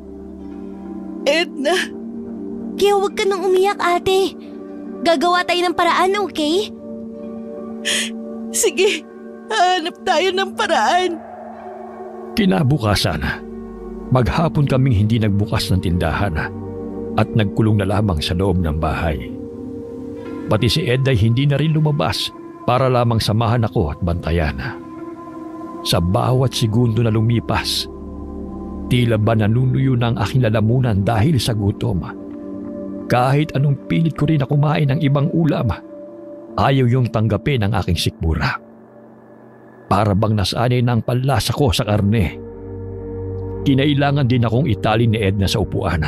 Edna. Kaya huwag ka nang umiyak, ate. Gagawa tayo ng paraan, okay? Sige, hanap tayo ng paraan. Kinabukasan, maghapon kaming hindi nagbukas ng tindahan at nagkulong na lamang sa loob ng bahay. Pati si Ed ay hindi na rin lumabas para lamang samahan ako at bantayan. Sa bawat segundo na lumipas, tila ba nanunuyo na ang aking lalamunan dahil sa gutom. Kahit anong pilit ko rin na kumain ng ibang ulam, ayaw yung tanggapin ang aking sikmura. Para bang nasanay na ang panlasa ko sa karne. Kinailangan din akong itali ni Edna sa upuan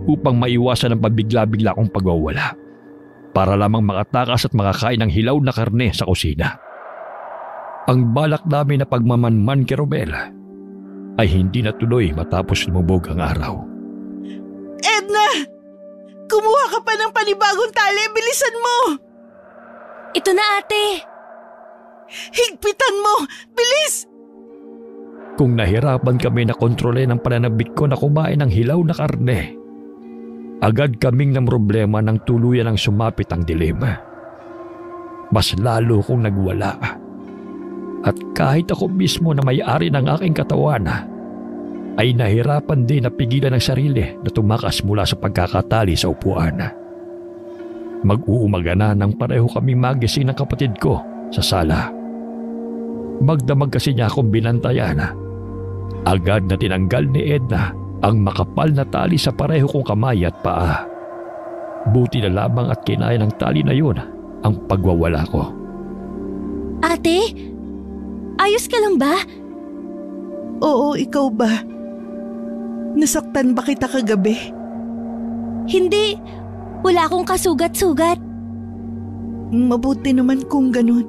upang maiwasan ang pabigla-bigla kong pagwawala para lamang makatakas at makakain ng hilaw na karne sa kusina. Ang balak namin na pagmamanman kay Romel ay hindi natuloy matapos lumubog ang araw. Edna! Kumuha ka pa ng panibagong tali. Bilisan mo! Ito na, ate. Higpitan mo! Bilis! Kung nahirapan kami na kontrole ng pananabik ko na kumain ng hilaw na karne, agad kaming ng problema nang tuluyan ng sumapit ang dilim. Mas lalo kong nagwala. At kahit ako mismo na may-ari ng aking katawan, ay nahirapan din na pigilan ang sarili na tumakas mula sa pagkakatali sa upuan. Mag-uumaga na nang pareho kaming magising ng kapatid ko sa sala. Magdamag kasi niya akong binantayan. Agad na tinanggal ni Edna ang makapal na tali sa pareho kong kamay at paa. Buti na lamang at kinaya ng tali na yun ang pagwawala ko. Ate? Ayos ka lang ba? Oo, ikaw ba? Nasaktan ba kita kagabi? Hindi. Wala akong kasugat-sugat. Mabuti naman kung ganun.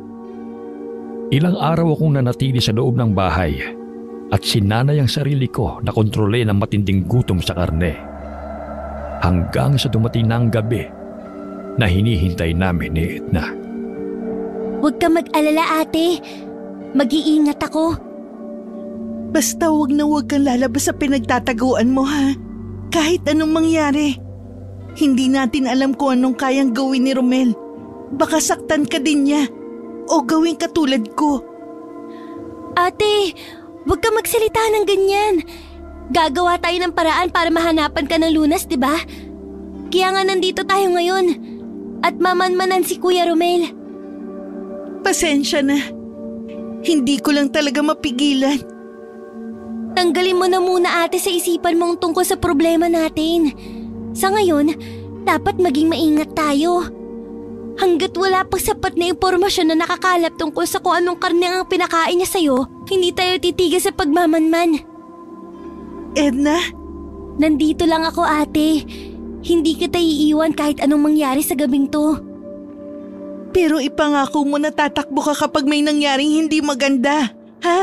Ilang araw akong nanatili sa loob ng bahay at sinanay ang sarili ko na kontrole ng matinding gutom sa karne. Hanggang sa dumating na ang gabi na hinihintay namin ni Edna. Huwag ka mag-alala, ate. Mag-iingat ako. Basta huwag na huwag kang lalabas sa pinagtataguan mo, ha? Kahit anong mangyari. Hindi natin alam kung anong kayang gawin ni Romel. Baka saktan ka din niya o gawin katulad ko. Ate, huwag ka magsalita ng ganyan. Gagawa tayo ng paraan para mahanapan ka ng lunas, di ba? Kaya nga nandito tayo ngayon at mamanmanan si Kuya Romel. Pasensya na. Hindi ko lang talaga mapigilan. Tanggalin mo na muna, ate, sa isipan mong tungkol sa problema natin. Sa ngayon, dapat maging maingat tayo. Hanggat wala pang sapat na impormasyon na nakakalap tungkol sa kung anong karne ang pinakain niya sa'yo, hindi tayo titigil sa pagmamanman. Edna? Nandito lang ako, ate. Hindi kita iiwan kahit anong mangyari sa gabing to. Pero ipangako mo na tatakbo ka kapag may nangyaring hindi maganda, ha?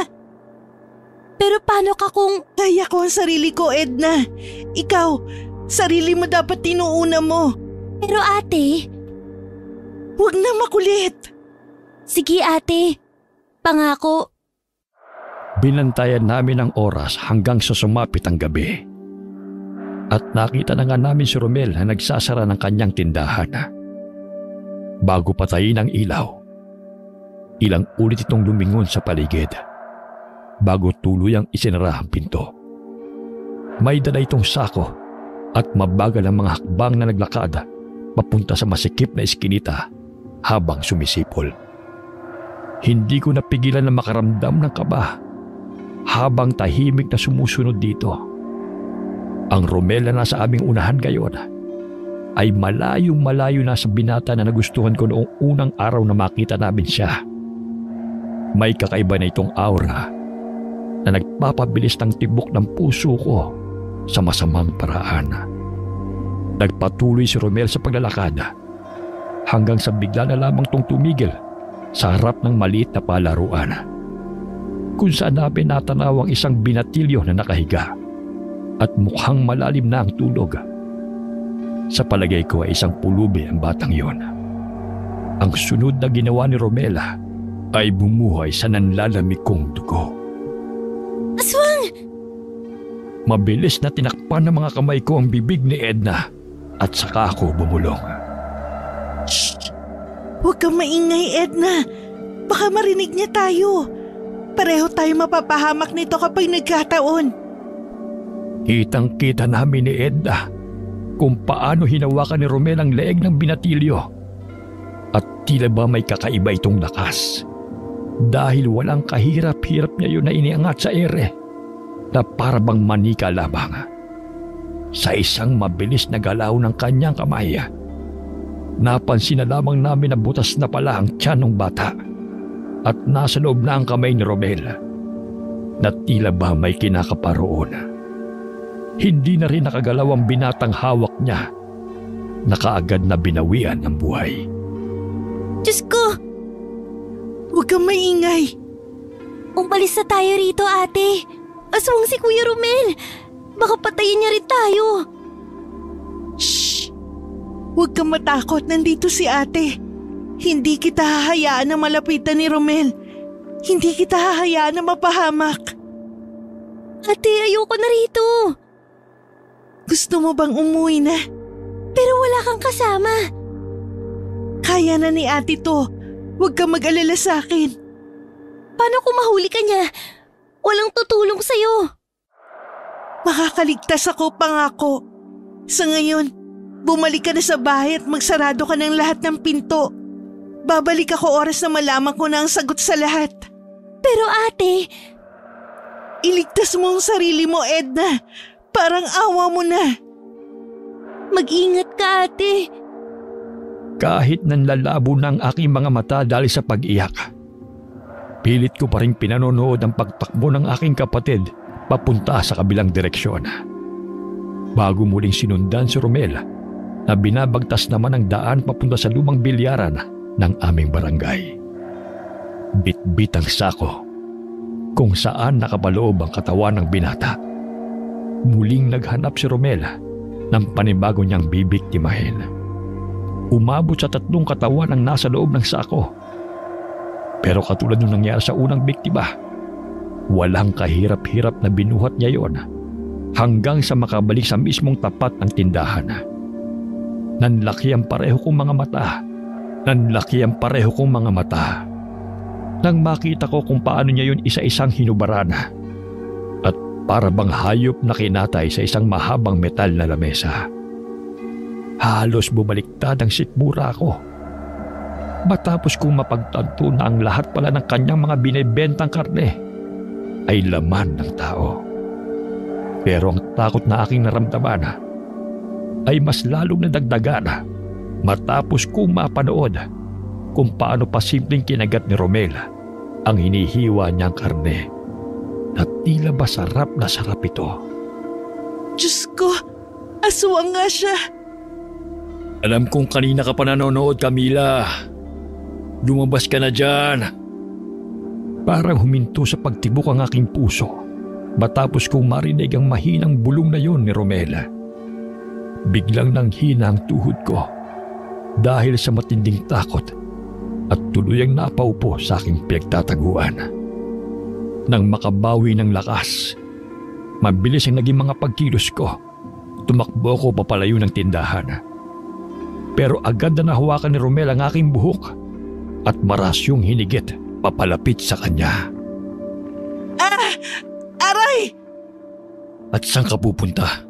Pero paano ka kung… Kaya ko ang sarili ko, Edna. Ikaw, sarili mo dapat tinuuna mo. Pero ate… Huwag na makulit. Sige, ate. Pangako. Binantayan namin ang oras hanggang sa sumapit ang gabi. At nakita na nga namin si Romel na nagsasara ng kanyang tindahan. Bago patayin ang ilaw, ilang ulit itong lumingon sa paligid. bago tuluyang isinara ang pinto. May dala itong sako at mabagal ang mga hakbang na naglakad papunta sa masikip na eskinita habang sumisipol. Hindi ko napigilan na makaramdam ng kaba habang tahimik na sumusunod dito. Ang Romel na nasa aming unahan ngayon ay malayong-malayo na sa binata na nagustuhan ko noong unang araw na makita namin siya. May kakaiba na itong aura na nagpapabilis ng tibok ng puso ko sa masamang paraan. Nagpatuloy si Romel sa paglalakad hanggang sa bigla na lamang tong tumigil sa harap ng maliit na palaruan, kung saan namin natanaw ang isang binatilyo na nakahiga at mukhang malalim na ang tulog. Sa palagay ko ay isang pulubi ang batang yon. Ang sunod na ginawa ni Romel ay bumuhay sa nanlalamig kong dugo. Aswang! Mabilis na tinakpan ng mga kamay ko ang bibig ni Edna at saka ako bumulong. Shh! Huwag kang maingay, Edna. Baka marinig niya tayo. Pareho tayo mapapahamak nito kapag nagkataon. Kitang-kita namin ni Edna kung paano hinawakan ni Romel ang leeg ng binatilyo. At tila ba may kakaiba itong lakas. Dahil walang kahirap-hirap niya yun na iniangat sa ere na parabang manika lamang. Sa isang mabilis na galaw ng kanyang kamay, napansin na lamang namin na butas na pala ang tiyan ng bata at nasa loob na ang kamay ni Romel na tila ba may kinakaparoon. Hindi na rin nakagalaw ang binatang hawak niya na kaagad na binawian ng buhay. Diyos ko! Huwag kang maingay. Umalis na tayo rito, ate. Aswang si Kuya Romel. Baka patayin niya rin tayo. Shh! Huwag kang matakot, nandito si ate. Hindi kita hahayaan na malapitan ni Romel. Hindi kita hahayaan na mapahamak. Ate, ayoko na rito. Gusto mo bang umuwi na? Pero wala kang kasama. Kaya na ni ate to. Huwag kang mag-alala sa akin. Paano kung mahuli ka niya? Walang tutulong sa'yo. Makakaligtas ako, pangako. Sa ngayon, bumalik ka na sa bahay at magsarado ka ng lahat ng pinto. Babalik ako oras na malaman ko na ang sagot sa lahat. Pero ate... Iligtas mo ang sarili mo, Edna. Parang awa mo na. Mag-ingat ka, ate. Kahit nanlalabo na ang aking mga mata dahil sa pag-iyak, pilit ko pa rin pinanonood ang pagtakbo ng aking kapatid papunta sa kabilang direksyon. Bago muling sinundan si Romel na binabagtas naman ang daan papunta sa lumang bilyaran ng aming barangay. Bit-bit ang sako kung saan nakapaloob ang katawan ng binata. Muling naghanap si Romel ng panibago niyang bibiktimahin. Umabot sa 3 katawan ang nasa loob ng sako. Pero katulad nung nangyari sa unang biktima, walang kahirap-hirap na binuhat niya yon hanggang sa makabalik sa mismong tapat ng tindahan. Nanlaki ang pareho kong mga mata. Nanlaki ang pareho kong mga mata. Nang makita ko kung paano niya yon isa-isang hinubaran at para bang hayop na kinatay sa isang mahabang metal na lamesa. Halos bumaliktad ang sikmura ko matapos kong mapagtanto na ang lahat pala ng kanyang mga binibentang karne ay laman ng tao. Pero ang takot na aking naramdaman ay mas lalong nadagdagan matapos kong mapanood kung paano pa simpleng kinagat ni Romel ang hinihiwa niyang karne na tila ba sarap na sarap ito. Diyos ko, aswang nga siya. Alam kong kanina ka pa nanonood, Camila. Lumabas ka na dyan. Parang huminto sa pagtibok ang aking puso matapos kong marinig ang mahinang bulong na yon ni Romel. Biglang nanghina ang tuhod ko dahil sa matinding takot at tuluyang napaupo sa aking pinagtataguan. Nang makabawi ng lakas, mabilis ang naging mga pagkilos ko. Tumakbo ko papalayo ng tindahan. Pero agad na nahawakan ni Romel ang aking buhok at marasyong hinigit papalapit sa kanya. Ah! At saan ka pupunta?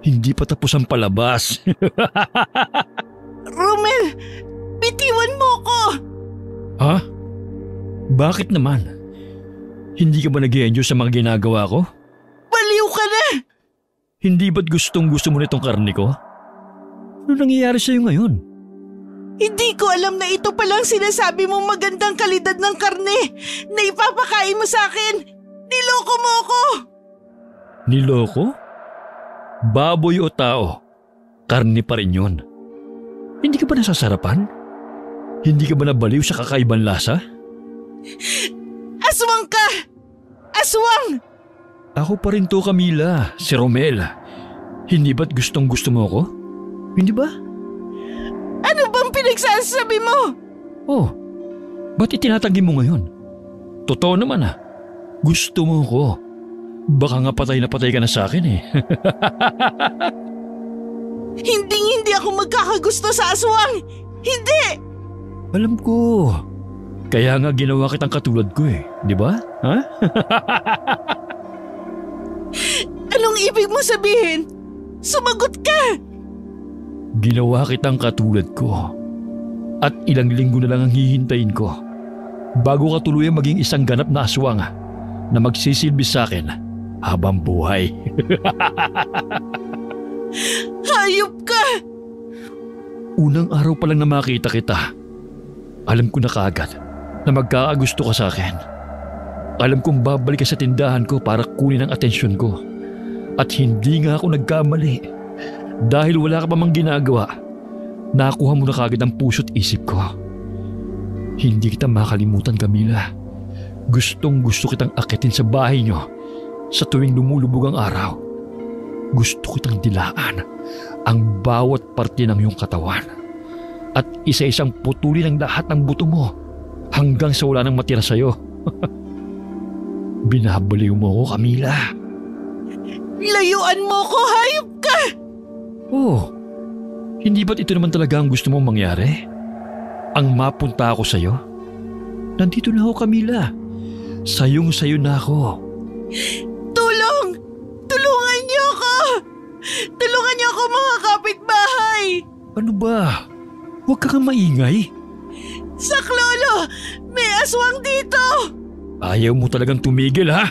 Hindi pa tapos ang palabas. Romel, bitiwan mo ko! Ha? Bakit naman? Hindi ka ba nag-i-enjoy sa mga ginagawa ko? Baliw ka na! Hindi ba't gustong gusto mo nitong karne ko? Ano nangyayari sa'yo ngayon? Hindi ko alam na ito palang sinasabi mong magandang kalidad ng karne na ipapakain mo sa akin. Niloko mo ako! Niloko? Baboy o tao? Karne pa rin yun. Hindi ka ba nasasarapan? Hindi ka ba nabaliw sa kakaibang lasa? Aswang ka! Aswang! Ako pa rin to, Camila, si Romel. Hindi ba't gustong gusto mo ako? Hindi ba? Ano bang pinagsasabi mo? Oh, ba't itinatanggi mo ngayon? Totoo naman gusto mo ko. Baka nga patay na patay ka na sa akin eh. Hindi ako magkakagusto sa aswang! Hindi! Alam ko. Kaya nga ginawa kitang katulad ko eh, di ba? Ha? Anong ibig mo sabihin? Sumagot ka! Ginawa kitang katulad ko. At ilang linggo na lang ang hihintayin ko bago ka tuluyang maging isang ganap na aswang na magsisilbi sa akin habang buhay. Hayop ka! Unang araw pa lang na makita kita, alam ko na kaagad na magkakagusto ka sa akin. Alam kong babalik ka sa tindahan ko para kunin ang atensyon ko. At hindi nga ako nagkamali. Dahil wala ka pa mang ginagawa, nakuha mo na kaagad ang puso't isip ko. Hindi kita makalimutan, Camila. Gustong gusto kitang akitin sa bahay niyo sa tuwing lumulubog ang araw. Gusto kitang dilaan ang bawat parte ng iyong katawan at isa-isang putulin ang lahat ng buto mo hanggang sa wala nang matira sa'yo. Binabaliw mo ako, Camila. Layuan mo ko, hayop ka! Oh, hindi ba't ito naman talaga ang gusto mong mangyari? Ang mapunta ako sa'yo? Nandito na ako, Camila. Sayong-sayo na ako. Tulong! Tulungan niyo ako! Tulungan niyo ako, mga kapitbahay! Ano ba? Huwag ka kang maingay. Saklolo! May aswang dito! Ayaw mo talagang tumigil, ha?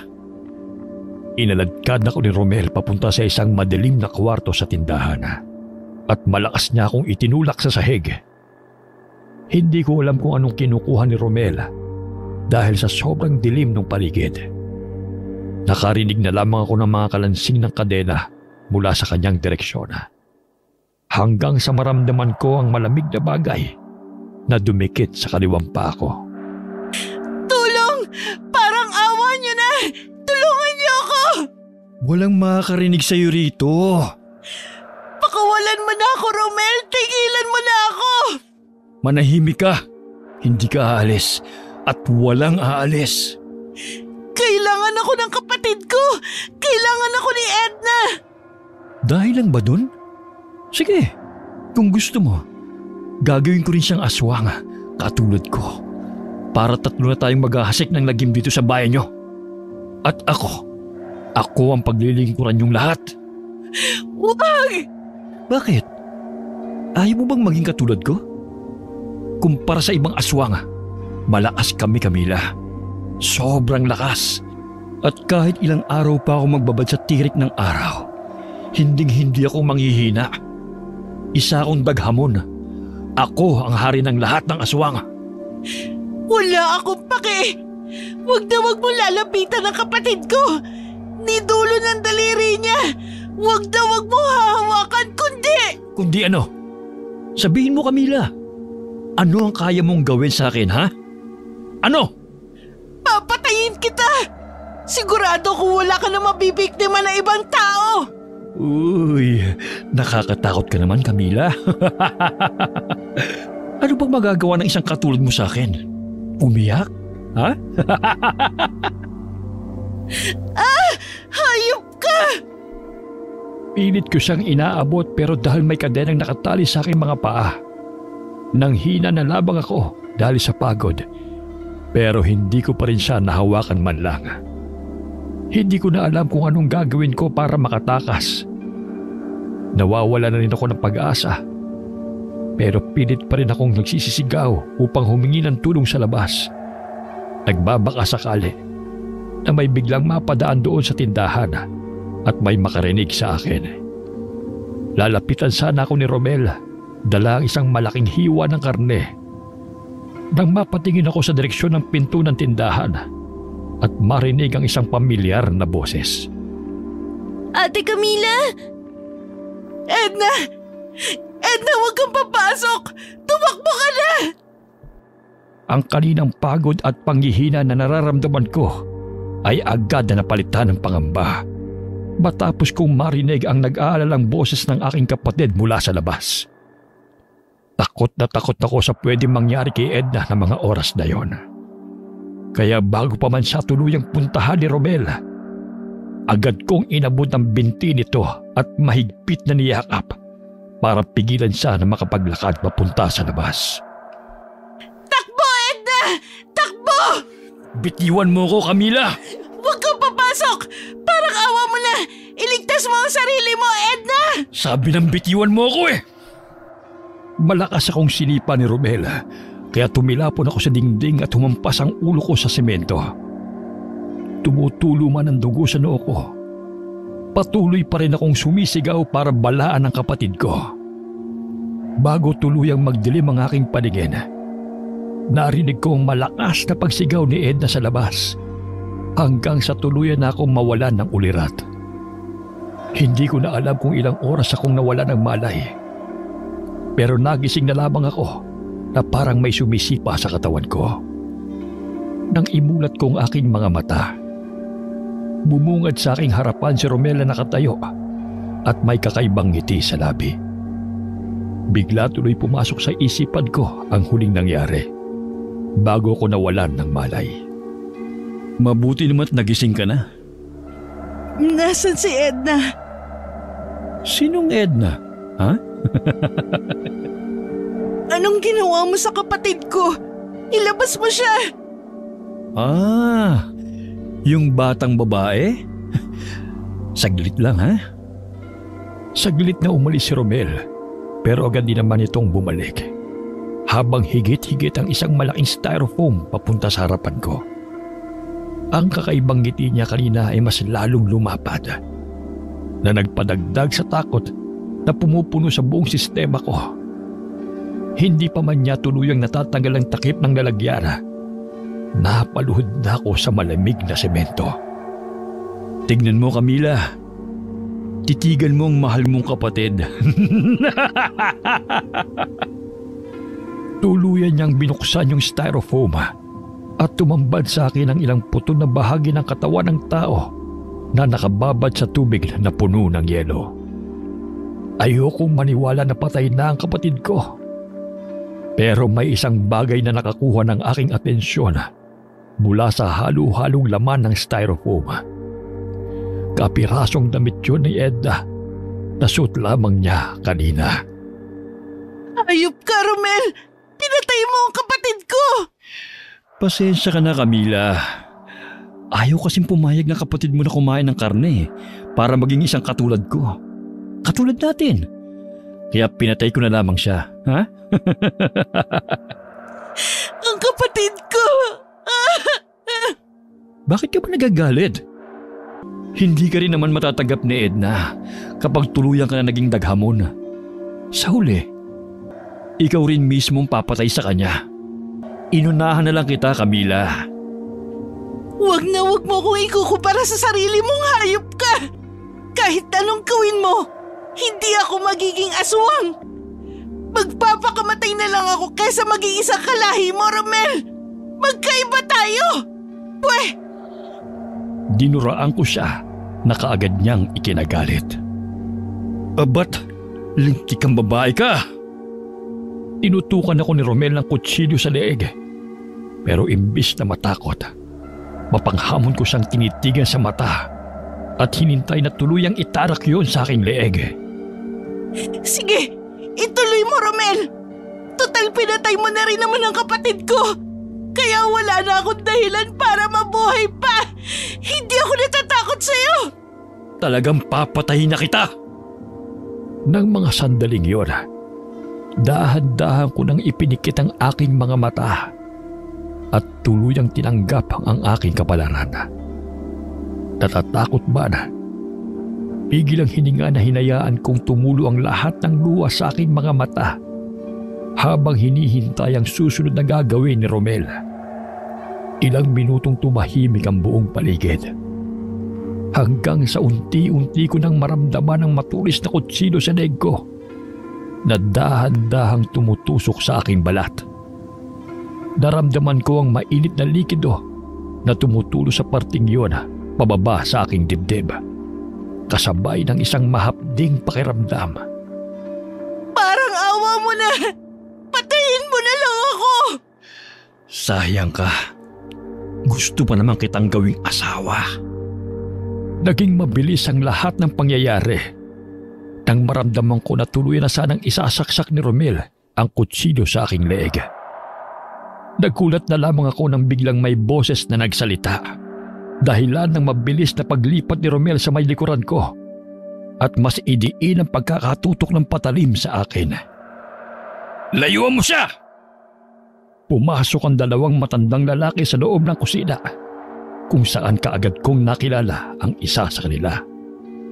Inaladkad ako ni Romel papunta sa isang madilim na kwarto sa tindahan at malakas niya akong itinulak sa sahig. Hindi ko alam kung anong kinukuha ni Romel dahil sa sobrang dilim ng paligid. Nakarinig na lamang ako ng mga kalansing ng kadena mula sa kanyang direksyon. Hanggang sa maramdaman ko ang malamig na bagay na dumikit sa kaliwang pa ako. Tulong! Parang awa niyo na! Tulungan niyo ako! Walang makakarinig sa'yo rito. Pakawalan mo na ako, Romel! Tigilan mo na ako! Manahimik ka. Hindi ka aalis at walang aalis. Kailangan ako ng kapatid ko! Kailangan ako ni Edna! Dahil lang ba dun? Sige, kung gusto mo, gagawin ko rin siyang aswang katulad ko para tatlo na tayong maghahasik ng lagim dito sa bayan nyo. At ako ang paglilingkuran yung lahat. Huwag! Bakit? Ayaw mo bang maging katulad ko? Kumpara sa ibang aswang, malakas kami, Camila. Sobrang lakas. At kahit ilang araw pa ako magbabad sa tirik ng araw, hinding-hindi ako manghihina. Isa akong daghamon. Ako ang hari ng lahat ng aswang. Wala akong pake! Huwag na huwag mo lalapitan ang kapatid ko! Ni dulo ng daliri niya! Huwag na huwag mo hahawakan kundi! Kundi ano? Sabihin mo, Camila. Ano ang kaya mong gawin sa akin, ha? Ano? Papatayin kita! Sigurado kung wala ka na mabibiktima na ibang tao! Uy, nakakatakot ka naman, Camila. Ano bang magagawa ng isang katulad mo sa akin? Umiyak? Ha? Hayop ka! Pilit ko siyang inaabot pero dahil may kadenang nakatali sa aking mga paa. Nang hina na labang ako dahil sa pagod. Pero hindi ko pa rin siya nahawakan man lang. Hindi ko na alam kung anong gagawin ko para makatakas. Nawawala na rin ako ng pag-asa. Pero pilit pa rin akong nagsisisigaw upang humingi ng tulong sa labas. Nagbabaka sakali na may biglang mapadaan doon sa tindahan at may makarinig sa akin. Lalapitan sana ako ni Romel, dala ang isang malaking hiwa ng karne. Nang mapatingin ako sa direksyon ng pinto ng tindahan at marinig ang isang pamilyar na boses. Ate Camila! Edna! Edna, huwag kang papasok! Tumakbo ka na! Ang kaninang pagod at panghihina na nararamdaman ko ay agad na napalitan ng pangamba matapos kong marinig ang nag-aalalang boses ng aking kapatid mula sa labas. Takot na takot ako sa pwedeng mangyari kay Edna na mga oras na yon. Kaya bago pa man siya tuluyang puntahan ni Romel, agad kong inabot ang binti nito at mahigpit na niyakap para pigilan siya na makapaglakad papunta sa labas. Takbo, Edna! Takbo! Bitiwan mo ko, Camila! Huwag kang papasok! Parang awa mo na! Iligtas mo ang sarili mo, Edna! Sabi ng bitiwan mo ko eh! Malakas akong sinipa ni Romel, kaya tumilapon ako sa dingding at humampas ang ulo ko sa semento. Tumutulo man ang dugo sa noo ko. Patuloy pa rin akong sumisigaw para balaan ang kapatid ko. Bago tuluyang magdilim ang aking paningin, narinig ko ang malakas na pagsigaw ni Edna sa labas hanggang sa tuluyan na akong mawalan ng ulirat. Hindi ko na alam kung ilang oras akong nawala ng malay. Pero nagising na lamang ako na parang may sumisipa sa katawan ko. Nang imulat ko ang aking mga mata, bumungad sa aking harapan si Romel na nakatayo at may kakaibang ngiti sa labi. Bigla tuloy pumasok sa isipan ko ang huling nangyari bago ko nawalan ng malay. Mabuti naman't nagising ka na. Nasaan si Edna? Sinong Edna? Ha? Anong ginawa mo sa kapatid ko? Ilabas mo siya! Ah, yung batang babae? Saglit lang ha? Saglit na umalis si Romel, pero agad din naman itong bumalik. Habang higit-higit ang isang malaking styrofoam papunta sa harapan ko. Ang kakaibang ngiti niya kanina ay mas lalong lumapad, na nagpadagdag sa takot na pumupuno sa buong sistema ko. Hindi pa man niya tuluyang natatanggal ang takip ng lalagyan. Napaluhod na ako sa malamig na semento. Tignan mo, Camila. Titigan mo ang mahal mong kapatid. Tuluyan niyang binuksan yung styrofoam at tumambad sa akin ang ilang putol na bahagi ng katawan ng tao na nakababad sa tubig na puno ng yelo. Ayokong maniwala na patay na ang kapatid ko. Pero may isang bagay na nakakuha ng aking atensyon mula sa halo-halong laman ng styrofoam. Kapirasong damit yun ni Edna na suot lamang niya kanina. Ayop ka, Romel! Pinatay mo ang kapatid ko! Pasensya ka na, Camila. Ayaw kasing pumayag na kapatid mo na kumain ng karne para maging isang katulad ko. Katulad natin. Kaya pinatay ko na lamang siya, ha? Ang kapatid ko! Bakit ka ba nagagalit? Hindi ka rin naman matatanggap ni Edna kapag tuluyan ka na naging daghamon. Sa huli, ikaw rin mismong papatay sa kanya. Inunahan na lang kita, Camila. Huwag na huwag mo kong ikukumpara sa sarili mong hayop ka! Kahit anong gawin mo, hindi ako magiging aswang! Magpapakamatay na lang ako kaysa maging isang kalahi mo, Romel! Magkaiba tayo! Pweh! Dinuraan ko siya na kaagad niyang ikinagalit. Ba't lintik kang babae ka? Tinutukan ako ni Romel ng kutsilyo sa leeg. Pero imbis na matakot, mapanghamon ko siyang tinitigan sa mata at hinintay na tuluyang itarak yun sa aking leeg. Sige, ituloy mo, Romel! Total pinatay mo na rin naman ang kapatid ko! Kaya wala na akong dahilan para mabuhay pa. Hindi ako natatakot sa'yo. Talagang papatayin na kita! Nang mga sandaling yon, dahan-dahan ko nang ipinikit ang aking mga mata at tuluyang tinanggap ang aking kapalaran. Natatakot ba na? Pigil ang hininga na hinayaan kong tumulo ang lahat ng luha sa aking mga mata habang hinihintay ang susunod na gagawin ni Romel. Ilang minutong tumahimik ang buong paligid. Hanggang sa unti-unti ko nang maramdaman ang matulis na kutsilyo sa leeg ko na dahan-dahang tumutusok sa aking balat. Naramdaman ko ang mainit na likido na tumutulo sa parting yun pababa sa aking dibdib, kasabay ng isang mahapding pakiramdam. Parang awa mo na. Patayin mo na lang ako. Sayang ka. Gusto pa naman kitang gawing asawa. Naging mabilis ang lahat ng pangyayari nang maramdaman ko na tuloy na sanang isasaksak ni Romel ang kutsilyo sa aking leeg. Nagulat na lamang ako nang biglang may boses na nagsalita, dahilan ng mabilis na paglipat ni Romel sa may likuran ko at mas idiin ang pagkakatutok ng patalim sa akin. Layuan mo siya! Pumasok ang dalawang matandang lalaki sa loob ng kusina, kung saan kaagad kong nakilala ang isa sa kanila,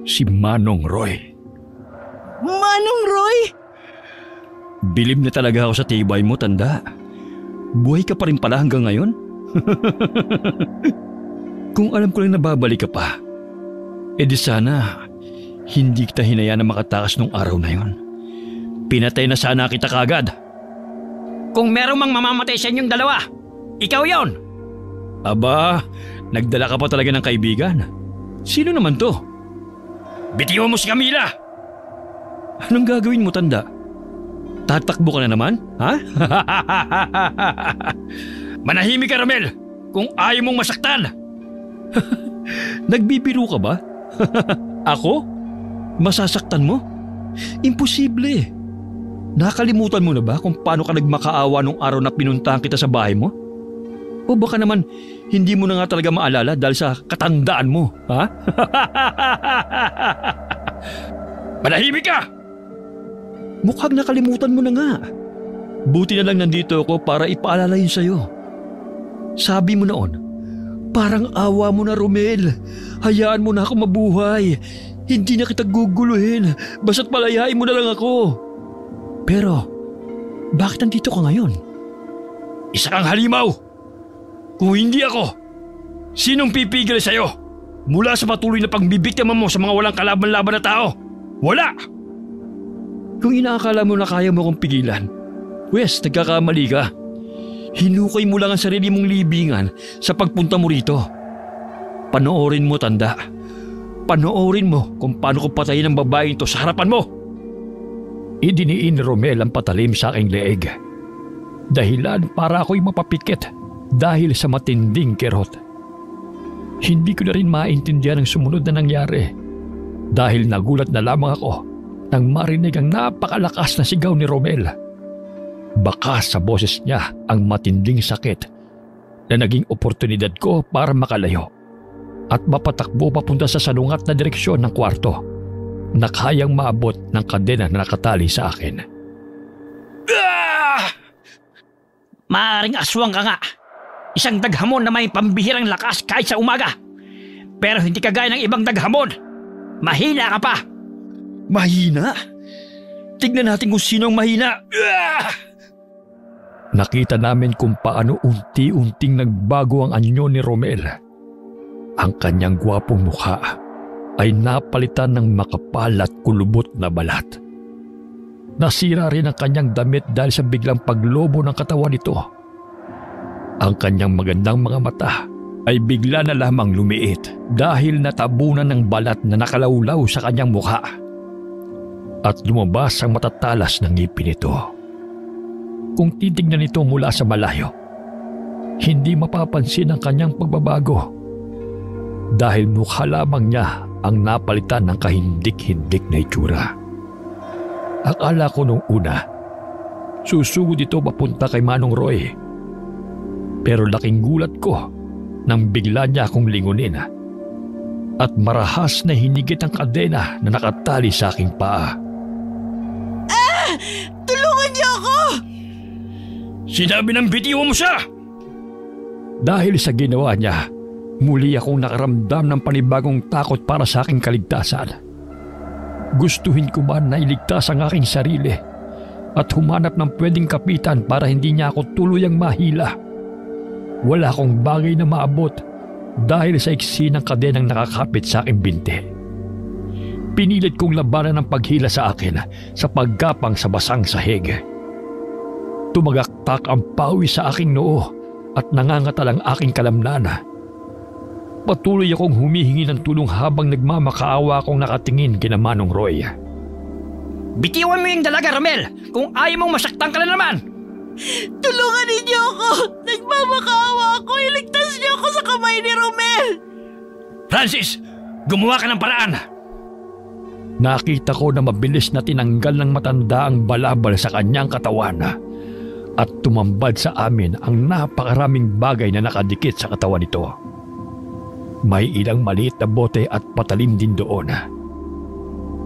si Manong Roy. Manong Roy? Bilib na talaga ako sa tibay mo, tanda. Buhay ka pa rin pala hanggang ngayon? Kung alam ko lang nababalik ka pa, edi sana hindi kita hinayaan na makatakas nung araw na yon. Pinatay na sana kita kagad. Kung merong mang mamamatay sa inyong dalawa, ikaw yon. Aba, nagdala ka pa talaga ng kaibigan. Sino naman to? Bitiwan mo si Camila! Anong gagawin mo, tanda? Tatakbo ka na naman, ha? Manahimik ka, Romel, kung ayaw mong masaktan. Nagbibiro ka ba? Ako? Masasaktan mo? Imposible. Nakalimutan mo na ba kung paano ka nagmakaawa nung araw na pinuntahan kita sa bahay mo? O baka naman hindi mo na nga talaga maalala dahil sa katandaan mo, ha? Manahimik ka! Mukhang nakalimutan mo na nga. Buti na lang nandito ako para ipaalala yun sa'yo. Sabi mo noon, parang awa mo na, Romel. Hayaan mo na ako mabuhay. Hindi na kita guguluhin. Basta't palayain mo na lang ako. Pero, bakit nandito ka ngayon? Isa kang halimaw! Kung hindi ako, sinong pipigil sa'yo mula sa patuloy na pagbibiktima mo sa mga walang kalaban-laban na tao? Wala! Kung inaakala mo na kaya mo kong pigilan, Wes, nagkakamali ka. Hinukay mo lang ang sarili mong libingan sa pagpunta mo rito. Panoorin mo, tanda. Panoorin mo kung paano ko patayin ang babaeng to sa harapan mo. Idiniin ni Romel ang patalim sa aking leeg. Dahilan para ako'y mapapikit dahil sa matinding kirot. Hindi ko na rin maintindihan ang sumunod na nangyari dahil nagulat na lamang ako nang marinig ang napakalakas na sigaw ni Romel. Baka sa boses niya ang matinding sakit na naging oportunidad ko para makalayo at mapatakbo papunta sa salungat na direksyon ng kwarto na kayang maabot ng kadena na nakatali sa akin. Maaring aswang ka nga. Isang daghamon na may pambihirang lakas kahit sa umaga. Pero hindi kagaya ng ibang daghamon. Mahina ka pa. Mahina? Tignan natin kung sino ang mahina. Nakita namin kung paano unti-unting nagbago ang anyo ni Romel. Ang kanyang gwapong mukha ay napalitan ng makapal at kulubot na balat. Nasira rin ang kanyang damit dahil sa biglang paglobo ng katawan nito. Ang kanyang magandang mga mata ay bigla na lamang lumiit dahil natabunan ng balat na nakalawlaw sa kanyang mukha. At lumabas ang matatalas ng ngipin nito. Kung titignan ito mula sa malayo, hindi mapapansin ang kanyang pagbabago dahil mukha lamang niya ang napalitan ng kahindik-hindik na itsura. Akala ko nung una, susugod ito papunta kay Manong Roy. Pero laking gulat ko nang bigla niya akong lingunin at marahas na hinigit ang kadena na nakatali sa aking paa. Tulungan niyo ako! Sinabi ng bitiwan mo siya! Dahil sa ginawa niya, muli akong nakaramdam ng panibagong takot para sa aking kaligtasan. Gustuhin ko man na iligtas ang aking sarili at humanap ng pwedeng kapitan para hindi niya ako tuluyang mahila. Wala akong bagay na maabot dahil sa iksi ng kadenang nakakapit sa aking binti. Pinilit kong labanan ang paghila sa akin sa paggapang sa basang sahig. Tumagaktak ang pawi sa aking noo at nangangatal ang aking kalamnan. Patuloy akong humihingi ng tulong habang nagmamakaawa akong nakatingin kina Manong Roy. Bitiwan mo yung dalaga, Romel! Kung ayaw mong masaktan ka na naman! Tulungan ninyo ako! Nagmamakaawa ako! Iligtas niyo ako sa kamay ni Romel! Francis! Gumawa ka ng paraan! Nakita ko na mabilis na tinanggal ng matanda ang balabal sa kanyang katawan at tumambad sa amin ang napakaraming bagay na nakadikit sa katawan nito. May ilang maliit na bote at patalim din doon.